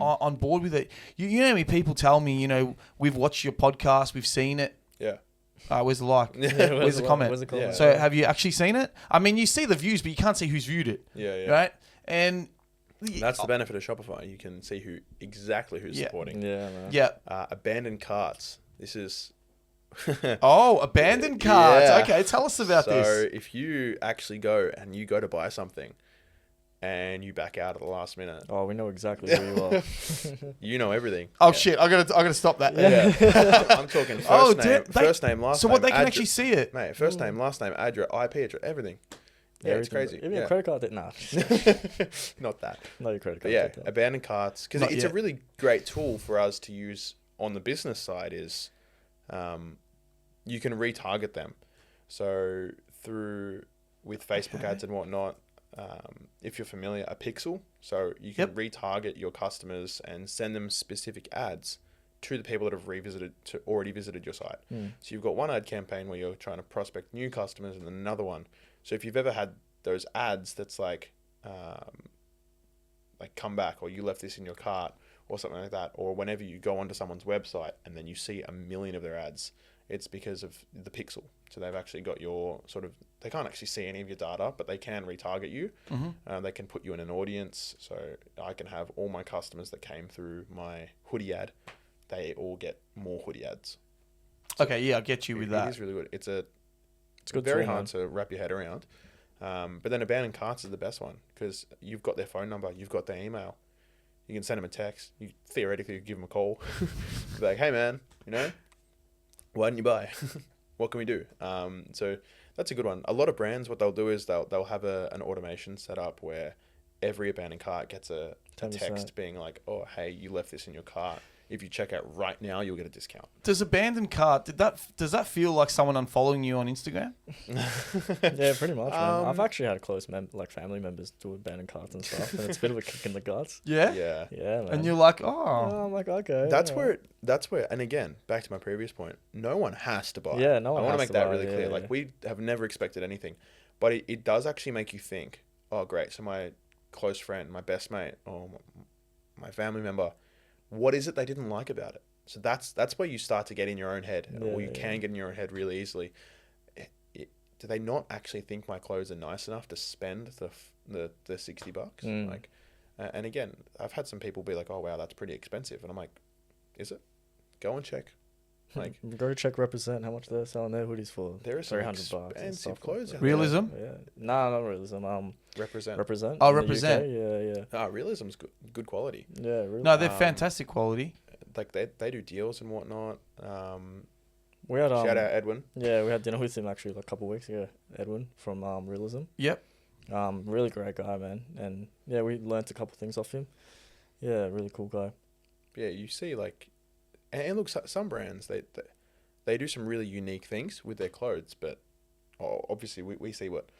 on board with it. You know how many people tell me, we've watched your podcast, we've seen it. Yeah. Where's the like? Where's the comment? Where's the comment? Yeah. So have you actually seen it? I mean, you see the views, but you can't see who's viewed it. Yeah. Right? And that's the benefit of Shopify. You can see exactly who's supporting. Yeah, man. Yeah. Abandoned carts. This is... Oh, abandoned carts. Yeah. Okay, tell us about this. So if you actually go to buy something and you back out at the last minute... Oh, we know exactly who you are. You know everything. Oh, shit. I gotta stop that. Yeah. I'm talking first name, last so name. what, they can actually see it? Mate, first name, last name, address, IP address, everything. Yeah, it's crazy. Even your credit card, nah. Not that. Not your credit But card. yeah, abandoned carts. Because it's yet. a really great tool for us to use on the business side is... you can retarget them. So with Facebook ads and whatnot, if you're familiar, a pixel. So you can retarget your customers and send them specific ads to the people that have already visited your site. So you've got one ad campaign where you're trying to prospect new customers, and then another one. So if you've ever had those ads that's like come back, or you left this in your cart, or something like that, or whenever you go onto someone's website and then you see 1 million of their ads, it's because of the pixel. So they've actually got your they can't actually see any of your data, but they can retarget you. They can put you in an audience. So I can have all my customers that came through my hoodie ad, they all get more hoodie ads. Okay, yeah, I get you with that. It is really good. It's It's good. very tool, hard to wrap your head around. But then abandoned carts is the best one because you've got their phone number, you've got their email. You can send them a text. You theoretically give them a call. Be like, hey man, why didn't you buy? What can we do? So that's a good one. A lot of brands, what they'll do is they'll have an automation set up where every abandoned cart gets a 10%. text being like, oh, hey, you left this in your cart. If you check out right now, you'll get a discount. Does abandoned cart, does that feel like someone unfollowing you on Instagram? Yeah, pretty much, man. I've actually had close family members do abandoned carts and stuff, and it's a bit of a kick in the guts. Yeah? Yeah. Yeah, man. And you're like, I'm like, okay. That's where, and again, back to my previous point, no one has to buy. Yeah, no one I want to has make to that buy, really clear. yeah. Like, we have never expected anything, but it does actually make you think, oh, great. So my close friend, my best mate, or my family member, what is it they didn't like about it? So that's where you start to get in your own head, or you can get in your own head really easily. Do they not actually think my clothes are nice enough to spend the $60? Like, and again, I've had some people be like, "Oh wow, that's pretty expensive," and I'm like, "Is it? Go and check." Like, go check Represent how much they're selling their hoodies for. There are some $300 expensive clothes out there. Realism? Yeah. Nah, not Realism. Represent. in the Represent. UK. Yeah. Realism's good quality. Yeah, really. No, they're fantastic quality. Like they do deals and whatnot. We had Shout out Edwin. Yeah, we had dinner with him actually like a couple of weeks ago. Edwin from Realism. Yep. Really great guy, man. And yeah, we learnt a couple of things off him. Yeah, really cool guy. Yeah, you see like, and look, some brands they do some really unique things with their clothes, but obviously we see what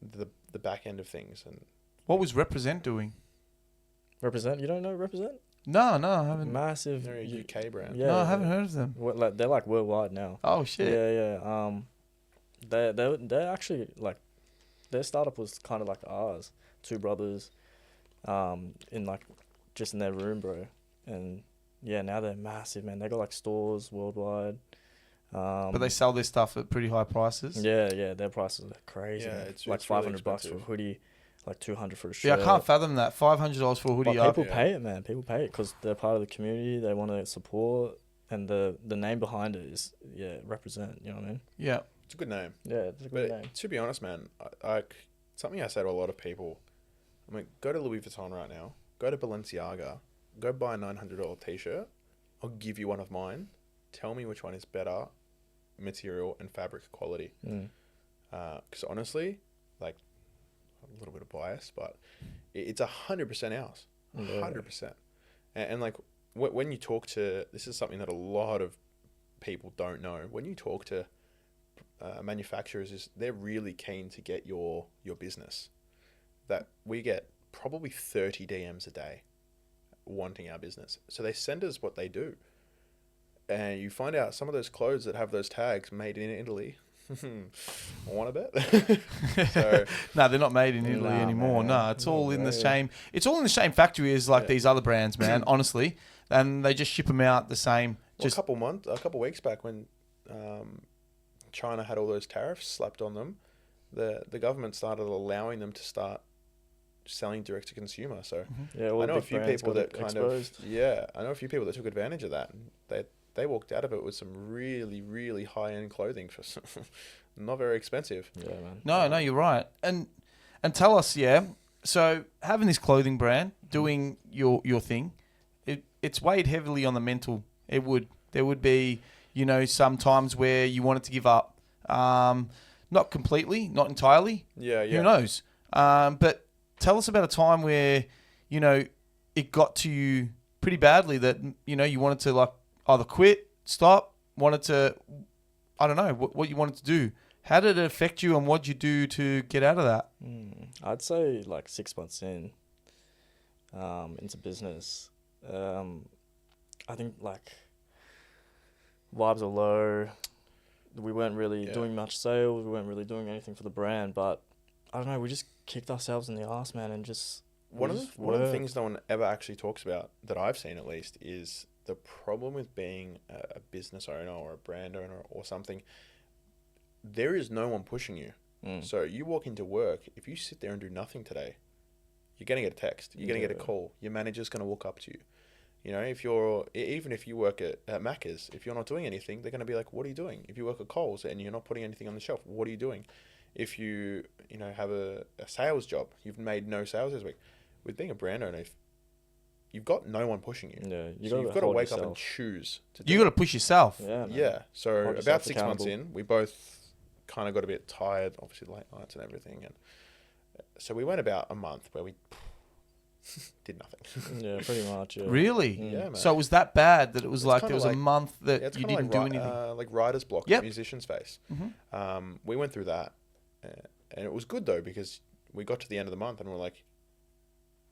the back end of things. And What was Represent doing? Represent? You don't know Represent? No, I haven't. Massive. they're a UK brand. Yeah, No, I haven't heard of them. They're like worldwide now. Oh, shit. Yeah. They're actually like, their startup was kind of like ours. Two brothers, in like just in their room, bro. And yeah, now they're massive, man. They got like stores worldwide. But they sell their stuff at pretty high prices. Yeah, their prices are crazy. Yeah, man. it's like really $500 for a expensive. hoodie, like $200 for a shirt. Yeah, I can't fathom that. $500 for a hoodie. But people Yeah. pay it, man. People pay it because they're part of the community. They want to support, and the name behind it is Represent. You know what I mean? Yeah. It's a good name. Yeah, it's a good But name. to be honest, man, I something I say to a lot of people, I'm like, go to Louis Vuitton right now, go to Balenciaga, go buy a $900 t-shirt. I'll give you one of mine. Tell me which one is better, material and fabric quality. Because honestly, like, a little bit of bias, but it's 100% ours, 100%. And like, when you talk to, this is something that a lot of people don't know. When you talk to manufacturers, is they're really keen to get your business. That we get probably 30 DMs a day wanting our business, so they send us what they do, and you find out some of those clothes that have those tags made in Italy. I want to bet. So, No, they're not made in Italy anymore. No, it's all in the same. It's all in the same factory as like these other brands, man. Honestly, and they just ship them out the same. well, a couple weeks back when China had all those tariffs slapped on them, the government started allowing them to start selling direct to consumer. So Yeah, I know a few people that kind of I know a few people that took advantage of that. They walked out of it with some really, really high end clothing for some not very expensive. Yeah, man. No, you're right. And tell us, so having this clothing brand, doing your thing, it's weighed heavily on the mental. There would be, some times where you wanted to give up. Not completely, not entirely. Yeah. Who knows? But tell us about a time where, it got to you pretty badly that, you wanted to like either quit, stop, wanted to, I don't know, what you wanted to do. How did it affect you and what did you do to get out of that? I'd say like 6 months into business, I think like vibes are low. We weren't really doing much sales. We weren't really doing anything for the brand, but I don't know. We just kicked ourselves in the ass, man, and just One of the things no one ever actually talks about, that I've seen at least, is the problem with being a business owner or a brand owner or something. There is no one pushing you. So you walk into work, if you sit there and do nothing today, you're going to get a text, you're going to get a call, your manager's going to walk up to you. You know, even if you work at Macca's, if you're not doing anything, they're going to be like, what are you doing? If you work at Coles and you're not putting anything on the shelf, what are you doing? If you have a sales job, you've made no sales this week. With being a brand owner, you've got no one pushing you. Yeah, you've got to wake up and choose to do You got to push yourself. Yeah, man. Yeah. So Hold about yourself 6 months accountable. in, we both kind of got a bit tired, obviously late nights and everything, and so we went about a month where we did nothing. Yeah, pretty much. Yeah. Really? Mm. Yeah, man. So it was that bad that it was It's like kinda there was a like- month that It's you kind didn't of do anything. like writer's block Yep. that musicians face. Mhm. We went through that, and it was good though because we got to the end of the month and we're like,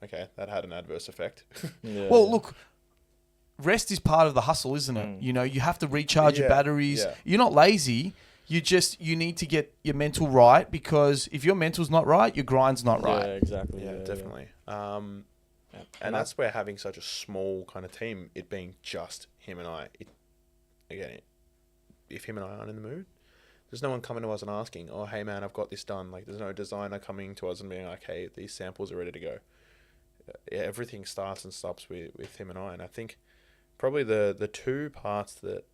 okay, that had an adverse effect. Yeah, Well, yeah. look, rest is part of the hustle, isn't it? Mm. You know, you have to recharge your Yeah, batteries. yeah. You're not lazy. You need to get your mental right, because if your mental's not right, your grind's not Yeah, right. exactly. Yeah, definitely. Yeah. And that's where having such a small kind of team, it being just him and I, if him and I aren't in the mood, there's no one coming to us and asking, oh, hey man, I've got this done. Like, there's no designer coming to us and being like, hey, these samples are ready to go. Yeah, everything starts and stops with him and I. And I think probably the two parts that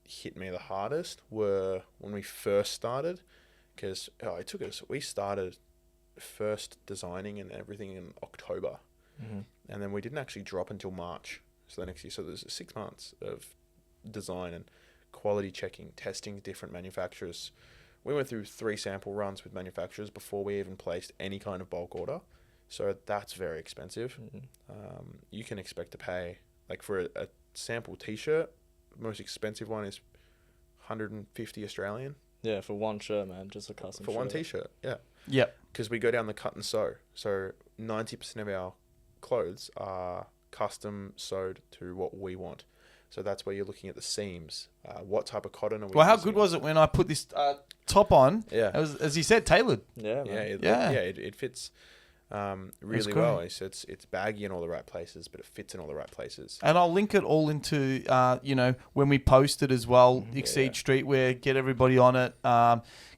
hit me the hardest were when we first started, because we started first designing and everything in October. Mm-hmm. And then we didn't actually drop until March. So the next year, so there's 6 months of design and quality checking, testing different manufacturers. We went through 3 sample runs with manufacturers before we even placed any kind of bulk order. So that's very expensive. Mm-hmm. You can expect to pay, like for a sample t-shirt, the most expensive one is 150 Australian. Yeah, for one shirt, man, just a custom For shirt. one t-shirt, yeah. Yep. Because we go down the cut and sew. So 90% of our clothes are custom sewed to what we want. So that's where you're looking at the seams. What type of cotton are we Well, how using? good was it when I put this top on? Yeah. It was, as you said, tailored. Yeah, man. It fits really great. well. It's baggy in all the right places, but it fits in all the right places. And I'll link it all into, when we post it as well, Mhm. Exceed Streetwear, get everybody on it.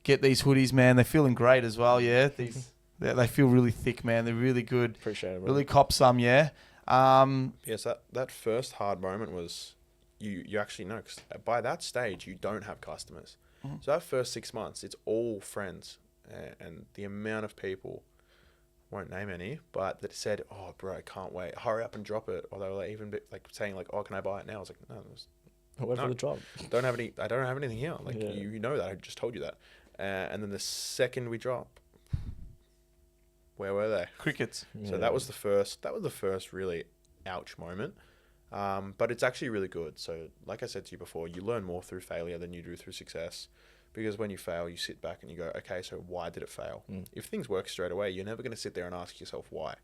Get these hoodies, man. They're feeling great as well, yeah. They feel really thick, man. They're really good. Appreciate it, bro. Really cop some, yeah. Yes, that first hard moment was you actually know, because by that stage you don't have customers. Mhm. So that first 6 months, it's all friends, and the amount of people, won't name any, but that said, oh bro, I can't wait, hurry up and drop it, or they were like saying like, oh, can I buy it now? I was like, no, Wait No. for the drop. I don't have anything here. Like, Yeah. you know that, I just told you that. And then the second we drop, where were they? Crickets. So that was the first really ouch moment. But it's actually really good. So like I said to you before, you learn more through failure than you do through success, because when you fail, you sit back and you go, okay, so why did it fail? If things work straight away, you're never going to sit there and ask yourself why.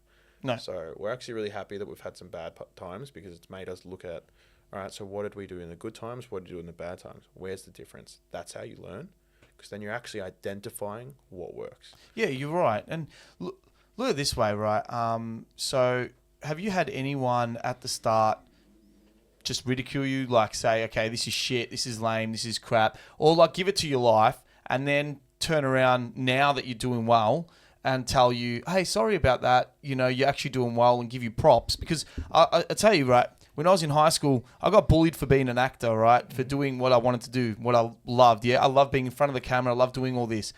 No. So we're actually really happy that we've had some bad times, because it's made us look at, all right, so what did we do in the good times? What did we do in the bad times? Where's the difference? That's how you learn, because then you're actually identifying what works. Yeah, you're right. And look at it this way, right? So have you had anyone at the start just ridicule you, like say, okay, this is shit, this is lame, this is crap, or like give it to your life and then turn around now that you're doing well and tell you, hey, sorry about that, you're actually doing well, and give you props? Because I tell you, right, when I was in high school, I got bullied for being an actor, right, for doing what I wanted to do, what I loved. Yeah, I love being in front of the camera, I love doing all this.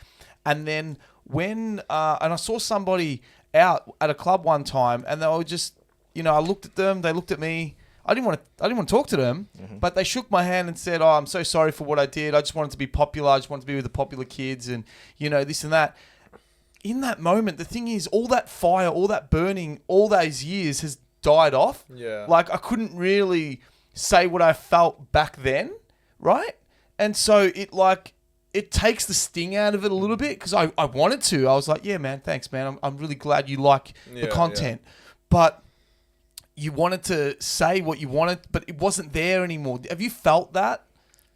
And then when and I saw somebody out at a club one time, and they were just, I looked at them, they looked at me. I didn't want to talk to them, but they shook my hand and said, "Oh, I'm so sorry for what I did. I just wanted to be popular. I just wanted to be with the popular kids, and this and that." In that moment, the thing is, all that fire, all that burning, all those years has died off. Yeah. Like, I couldn't really say what I felt back then, right? And so it takes the sting out of it a little bit, because I wanted to. I was like, yeah, man, thanks, man. I'm really glad you like the content. But you wanted to say what you wanted, but it wasn't there anymore. Have you felt that?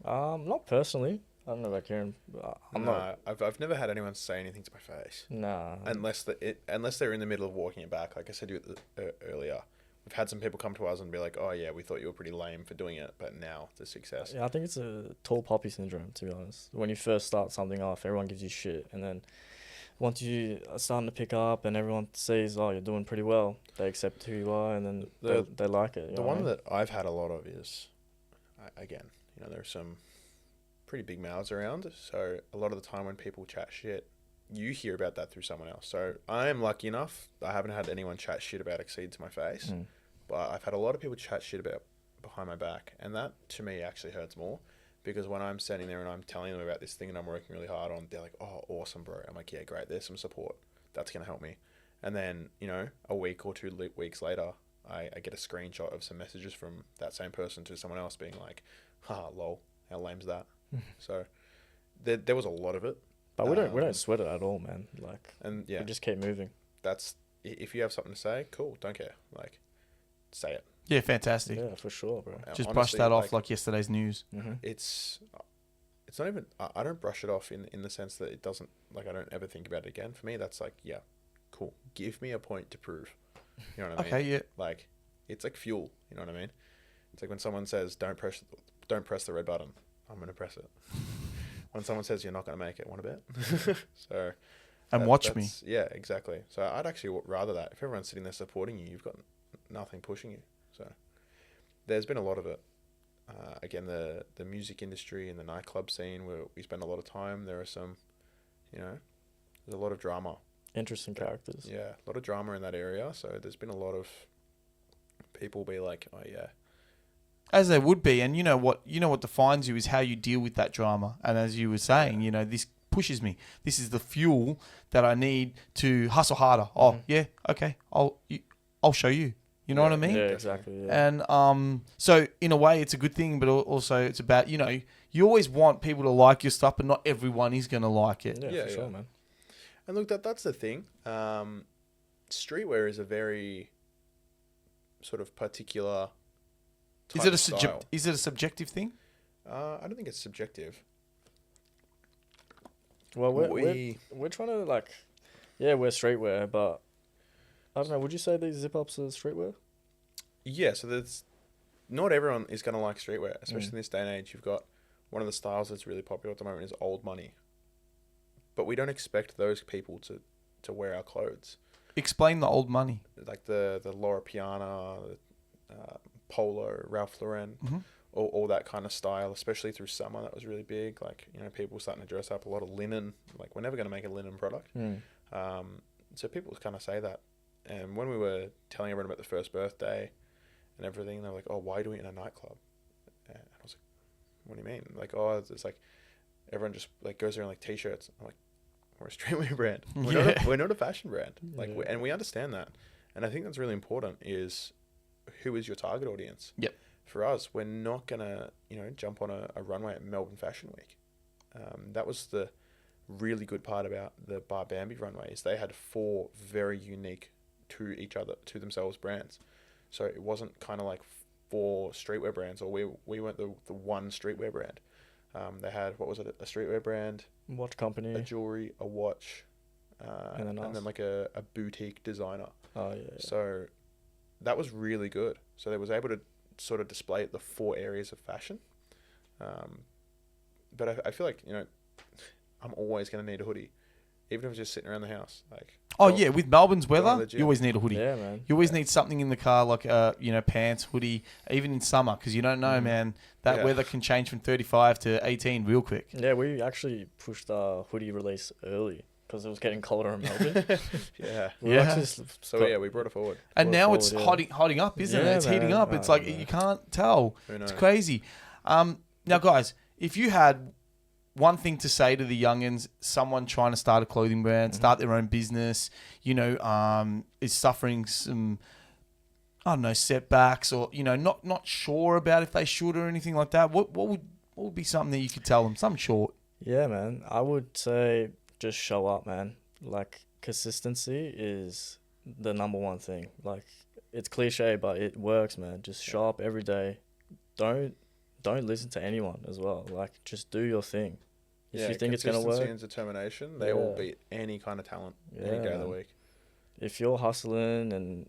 Not personally. I don't know about Kieran. I've never had anyone say anything to my face. Nah. Unless they're in the middle of walking it back. Like I said to you earlier, we've had some people come to us and be like, oh yeah, we thought you were pretty lame for doing it, but now it's a success. Yeah, I think it's a tall poppy syndrome, to be honest. When you first start something off, everyone gives you shit, and then once you are starting to pick up and everyone sees, oh, you're doing pretty well, they accept who you are, and then they like it. The one that I've had a lot of is, again, you know, there's some pretty big mouths around. So a lot of the time when people chat shit, you hear about that through someone else. So I am lucky enough. I haven't had anyone chat shit about Exceed to my face, but I've had a lot of people chat shit about behind my back, and that to me actually hurts more. Because when I'm standing there and I'm telling them about this thing and I'm working really hard on, they're like, oh, awesome, bro. I'm like, yeah, great. There's some support. That's going to help me. And then, you know, a week or 2 weeks later, I get a screenshot of some messages from that same person to someone else being like, haha, lol, how lame's that? So there was a lot of it. But we don't sweat it at all, man. Like, and yeah, we just keep moving. That's, if you have something to say, cool, don't care. Like, say it. Yeah, fantastic. Yeah, for sure, bro. Just honestly, brush that off like yesterday's news. It's not even, I don't brush it off in the sense that it doesn't, like, I don't ever think about it again. For me, that's like, yeah, cool. Give me a point to prove. You know what I mean? Okay, yeah. Like, it's like fuel. You know what I mean? It's like when someone says, don't press the red button. I'm going to press it. When someone says you're not going to make it, want to bet? So, and watch me. Yeah, exactly. So I'd actually rather that. If everyone's sitting there supporting you, you've got nothing pushing you. So there's been a lot of it. Again, the music industry and the nightclub scene where we spend a lot of time, there are some, you know, there's a lot of drama. Interesting characters. Yeah, a lot of drama in that area. So there's been a lot of people be like, oh yeah. As there would be, and you know what defines you is how you deal with that drama. And as you were saying, you know, this pushes me. This is the fuel that I need to hustle harder. Oh yeah, okay, I'll show you. You know what I mean? Yeah, exactly. Yeah. And so in a way, it's a good thing, but also it's about, you know, you always want people to like your stuff, but not everyone is going to like it. Yeah, for sure, man. And look, that's the thing. Streetwear is a very sort of particular type of style. Is it a subjective thing? I don't think it's subjective. Well, we're trying to, like, yeah, we're streetwear, but I don't know. Would you say these zip-ups are streetwear? Yeah, so there's not everyone is going to like streetwear, especially in this day and age. You've got one of the styles that's really popular at the moment is old money. But we don't expect those people to wear our clothes. Explain the old money. Like the Laura Piana, Polo, Ralph Lauren, all that kind of style, especially through summer. That was really big. Like, you know, people starting to dress up, a lot of linen. Like, we're never going to make a linen product. So people kind of say that. And when we were telling everyone about the first birthday and everything, they were like, oh, why do we in a nightclub? And I was like, what do you mean? Like, oh, it's like everyone just like goes around like t-shirts. I'm like, we're a streetwear brand. We're not a fashion brand. Like, and we understand that. And I think that's really important is who is your target audience? Yep. For us, we're not going to, you know, jump on a runway at Melbourne Fashion Week. That was the really good part about the Bar Bambi runway is they had 4 very unique to each other, to themselves brands. So it wasn't kind of like 4 streetwear brands, or we weren't the one streetwear brand. They had, what was it, a streetwear brand, watch company, a jewelry, a watch, and then like a boutique designer. Oh yeah. So that was really good. So they was able to sort of display the 4 areas of fashion. But I feel like, you know, I'm always going to need a hoodie, even if it's just sitting around the house. Like, yeah, with Melbourne's weather, you always need a hoodie. Yeah, man. You always need something in the car, like you know, pants, hoodie, even in summer, because you don't know, man. That weather can change from 35 to 18 real quick. Yeah, we actually pushed our hoodie release early because it was getting colder in Melbourne. So yeah, we brought it forward. And now it's hotting up, isn't it? It's heating up. It's like you can't tell. It's crazy. Now, guys, if you had one thing to say to the youngins, someone trying to start a clothing brand, start their own business, you know, is suffering some, I don't know, setbacks, or, you know, not sure about if they should or anything like that, what would be something that you could tell them? Something short. Yeah, man. I would say just show up, man. Like, consistency is the number one thing. Like, it's cliche, but it works, man. Just show up every day. Don't listen to anyone as well. Like, just do your thing. If you think it's going to work. Consistency and determination, they all beat any kind of talent any day of the week. If you're hustling and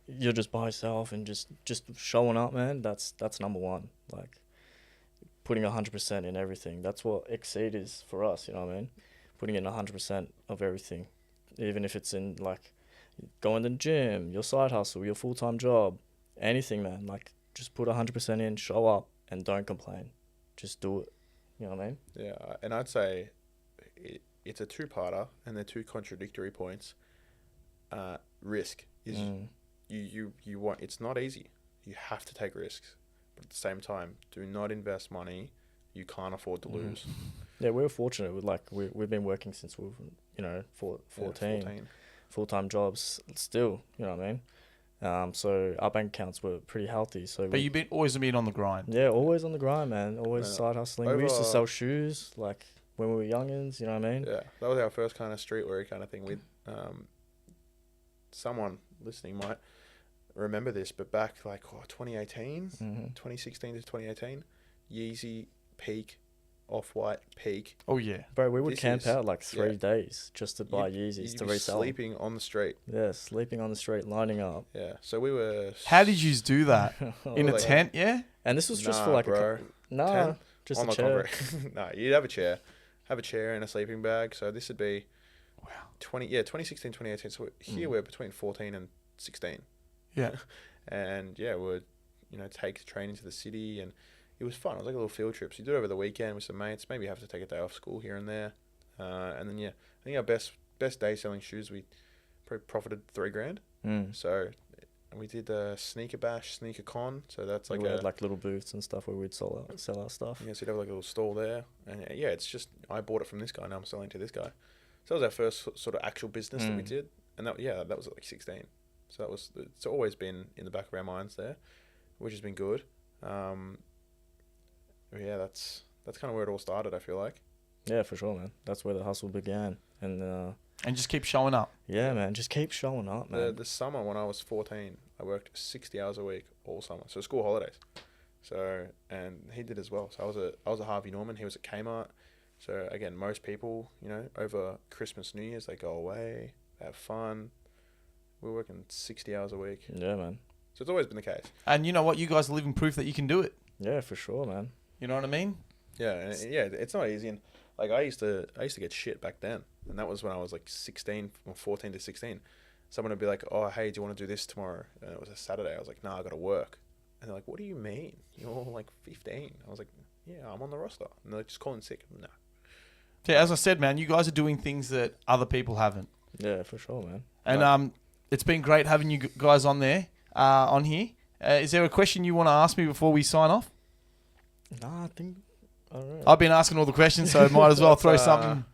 you're just by yourself and just showing up, man, that's number one. Like, putting 100% in everything. That's what Exceed is for us, you know what I mean? putting in 100% of everything, even if it's in like going to the gym, your side hustle, your full-time job, anything, man. Like, just put 100% in, show up, and don't complain. Just do it. You know what I mean? Yeah, and I'd say it's a two-parter, and they're two contradictory points. Risk is you want. It's not easy. You have to take risks, but at the same time, do not invest money you can't afford to lose. Yeah, we were fortunate with we've been working since we were 14. Full-time jobs still. You know what I mean? So our bank accounts were pretty healthy. So but you've always been on the grind. Yeah, always on the grind, man. Always side hustling. We used to sell shoes like when we were youngins. You know what I mean? Yeah, that was our first kind of streetwear kind of thing. With someone listening might remember this, but back 2018, 2016 to 2018, Yeezy peak, Off-White peak. Oh yeah, bro. We would camp out like 3 days just to buy Yeezys to resell. Sleeping on the street. Yeah, sleeping on the street, lining up. Yeah, so we were. How did you do that? In a tent? Yeah. And this was just for like just on a chair. No, you'd have a chair and a sleeping bag. So this would be 2016, 2018. So here we're between 14 and 16. Yeah. And yeah, we'd take the train into the city, and it was fun. It was like a little field trip. So you do it over the weekend with some mates. Maybe you have to take a day off school here and there. And then I think our best day selling shoes, we probably profited $3,000. So we did a sneaker bash, sneaker con. So that's like we had like little booths and stuff where we'd sell our stuff. Yeah, so you'd have like a little stall there, and it's just I bought it from this guy. Now I'm selling to this guy. So that was our first sort of actual business that we did, and that was at like 16. So it's always been in the back of our minds there, which has been good. Yeah, that's kind of where it all started, I feel like. Yeah, for sure, man. That's where the hustle began. And just keep showing up. Yeah, man. Just keep showing up, man. The summer when I was 14, I worked 60 hours a week all summer. So school holidays. So, and he did as well. So I was a Harvey Norman. He was at Kmart. So again, most people, over Christmas, New Year's, they go away, they have fun. We're working 60 hours a week. Yeah, man. So it's always been the case. And you know what? You guys are living proof that you can do it. Yeah, for sure, man. You know what I mean? Yeah, and it's not easy. And like I used to get shit back then, and that was when I was like 16, from 14 to 16. Someone would be like, "Oh, hey, do you want to do this tomorrow?" And it was a Saturday. I was like, "No, I got to work." And they're like, "What do you mean? You're like 15." I was like, "Yeah, I'm on the roster." And they're like, "Just calling sick." No. Yeah, as I said, man, you guys are doing things that other people haven't. Yeah, for sure, man. And it's been great having you guys on there, on here. Is there a question you want to ask me before we sign off? Nah, I don't know. I've been asking all the questions, so might as well throw something.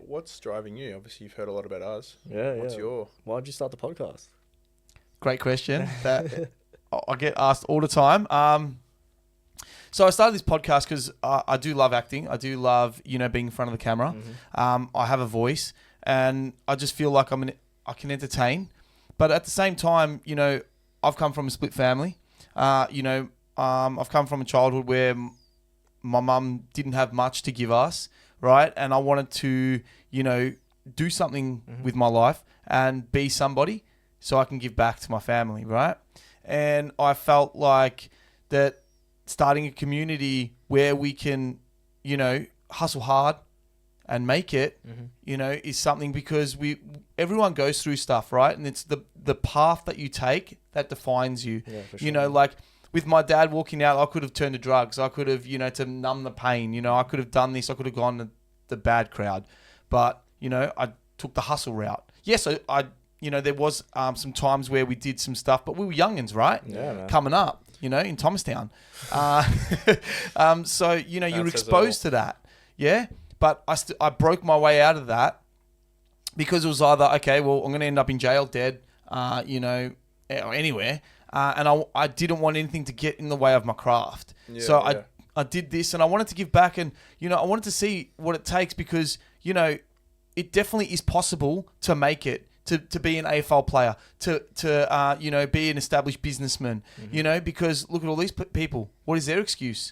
What's driving you? Obviously, you've heard a lot about us. Yeah, What's your... Why'd you start the podcast? Great question that I get asked all the time. So I started this podcast because I do love acting. I do love, being in front of the camera. I have a voice, and I just feel like I can entertain. But at the same time, I've come from a split family. I've come from a childhood where my mum didn't have much to give us, right? And I wanted to, do something with my life and be somebody so I can give back to my family, right? And I felt like that starting a community where we can, hustle hard and make it, is something, because everyone goes through stuff, right? And it's the path that you take that defines you. Yeah, for sure. Like with my dad walking out, I could have turned to drugs. I could have, to numb the pain, I could have done this. I could have gone to the bad crowd, but, I took the hustle route. Yes, I there was some times where we did some stuff, but we were youngins, right? Yeah, man. Coming up, in Thomastown. So, you're exposed to that. Yeah. But I broke my way out of that because it was either, okay, well, I'm going to end up in jail, dead, or anywhere. And I didn't want anything to get in the way of my craft. Yeah, so I did this, and I wanted to give back, and, I wanted to see what it takes, because, it definitely is possible to make it, to be an AFL player, to be an established businessman, because look at all these people. What is their excuse?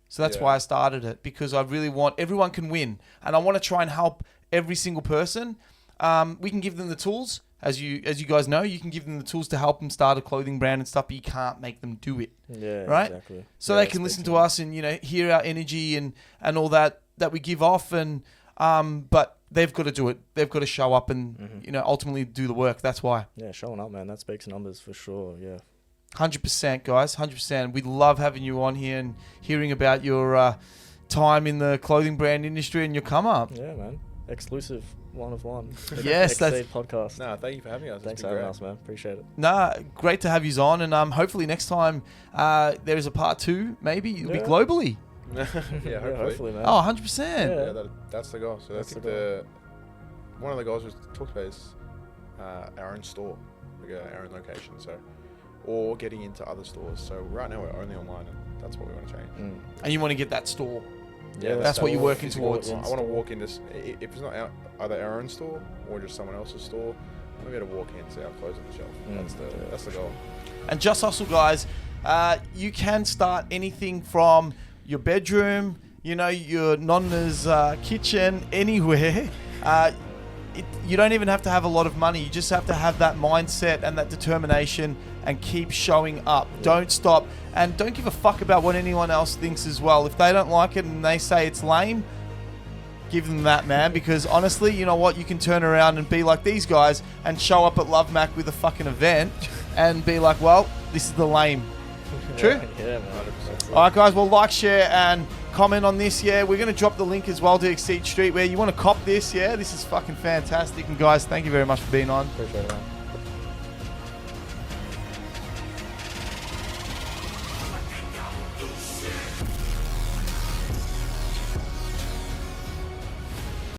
So that's why I started it, because I really want everyone can win, and I want to try and help every single person. We can give them the tools, as you guys know, you can give them the tools to help them start a clothing brand and stuff, but you can't make them do it. Yeah, right? Exactly. So they can listen to us and hear our energy and all that we give off, and But they've got to do it. They've got to show up and, you know, ultimately do the work. That's why. Yeah, showing up, man. That speaks numbers for sure. Yeah. 100%, guys. 100%. We love having you on here and hearing about your time in the clothing brand industry and your come up. Yeah, man. Exclusive, one of one. Yes, that's Exceed podcast. No, thank you for having us. Thanks for having us, man. Appreciate it. Nah, great to have you on, and hopefully next time there is a part 2. Maybe it'll be globally. Yeah, hopefully, man. Oh, 100%. Yeah, that's the goal. So That's I think the one of the goals we talked about is our own store, like our own location. So, or getting into other stores. So right now we're only online, and that's what we want to change. And you want to get that store. Yeah, that's what you're working towards. I want to walk in this. If it's not either our own store or just someone else's store, I'm going to walk in and see our clothes on the shelf. That's the goal. And Just Hustle, guys, you can start anything from your bedroom, you know, your nonna's kitchen, anywhere. You don't even have to have a lot of money. You just have to have that mindset and that determination and keep showing up. Yeah. Don't stop. And don't give a fuck about what anyone else thinks as well. If they don't like it and they say it's lame, give them that, man. Because honestly, you know what? You can turn around and be like these guys and show up at Love Mac with a fucking event and be like, well, this is the lame. True? Yeah, man. 100%. All right, guys. Well, like, share, and comment on this. Yeah, we're going to drop the link as well to Exceed Streetwear. You want to cop this? Yeah, this is fucking fantastic. And guys, thank you very much for being on. Appreciate it, man.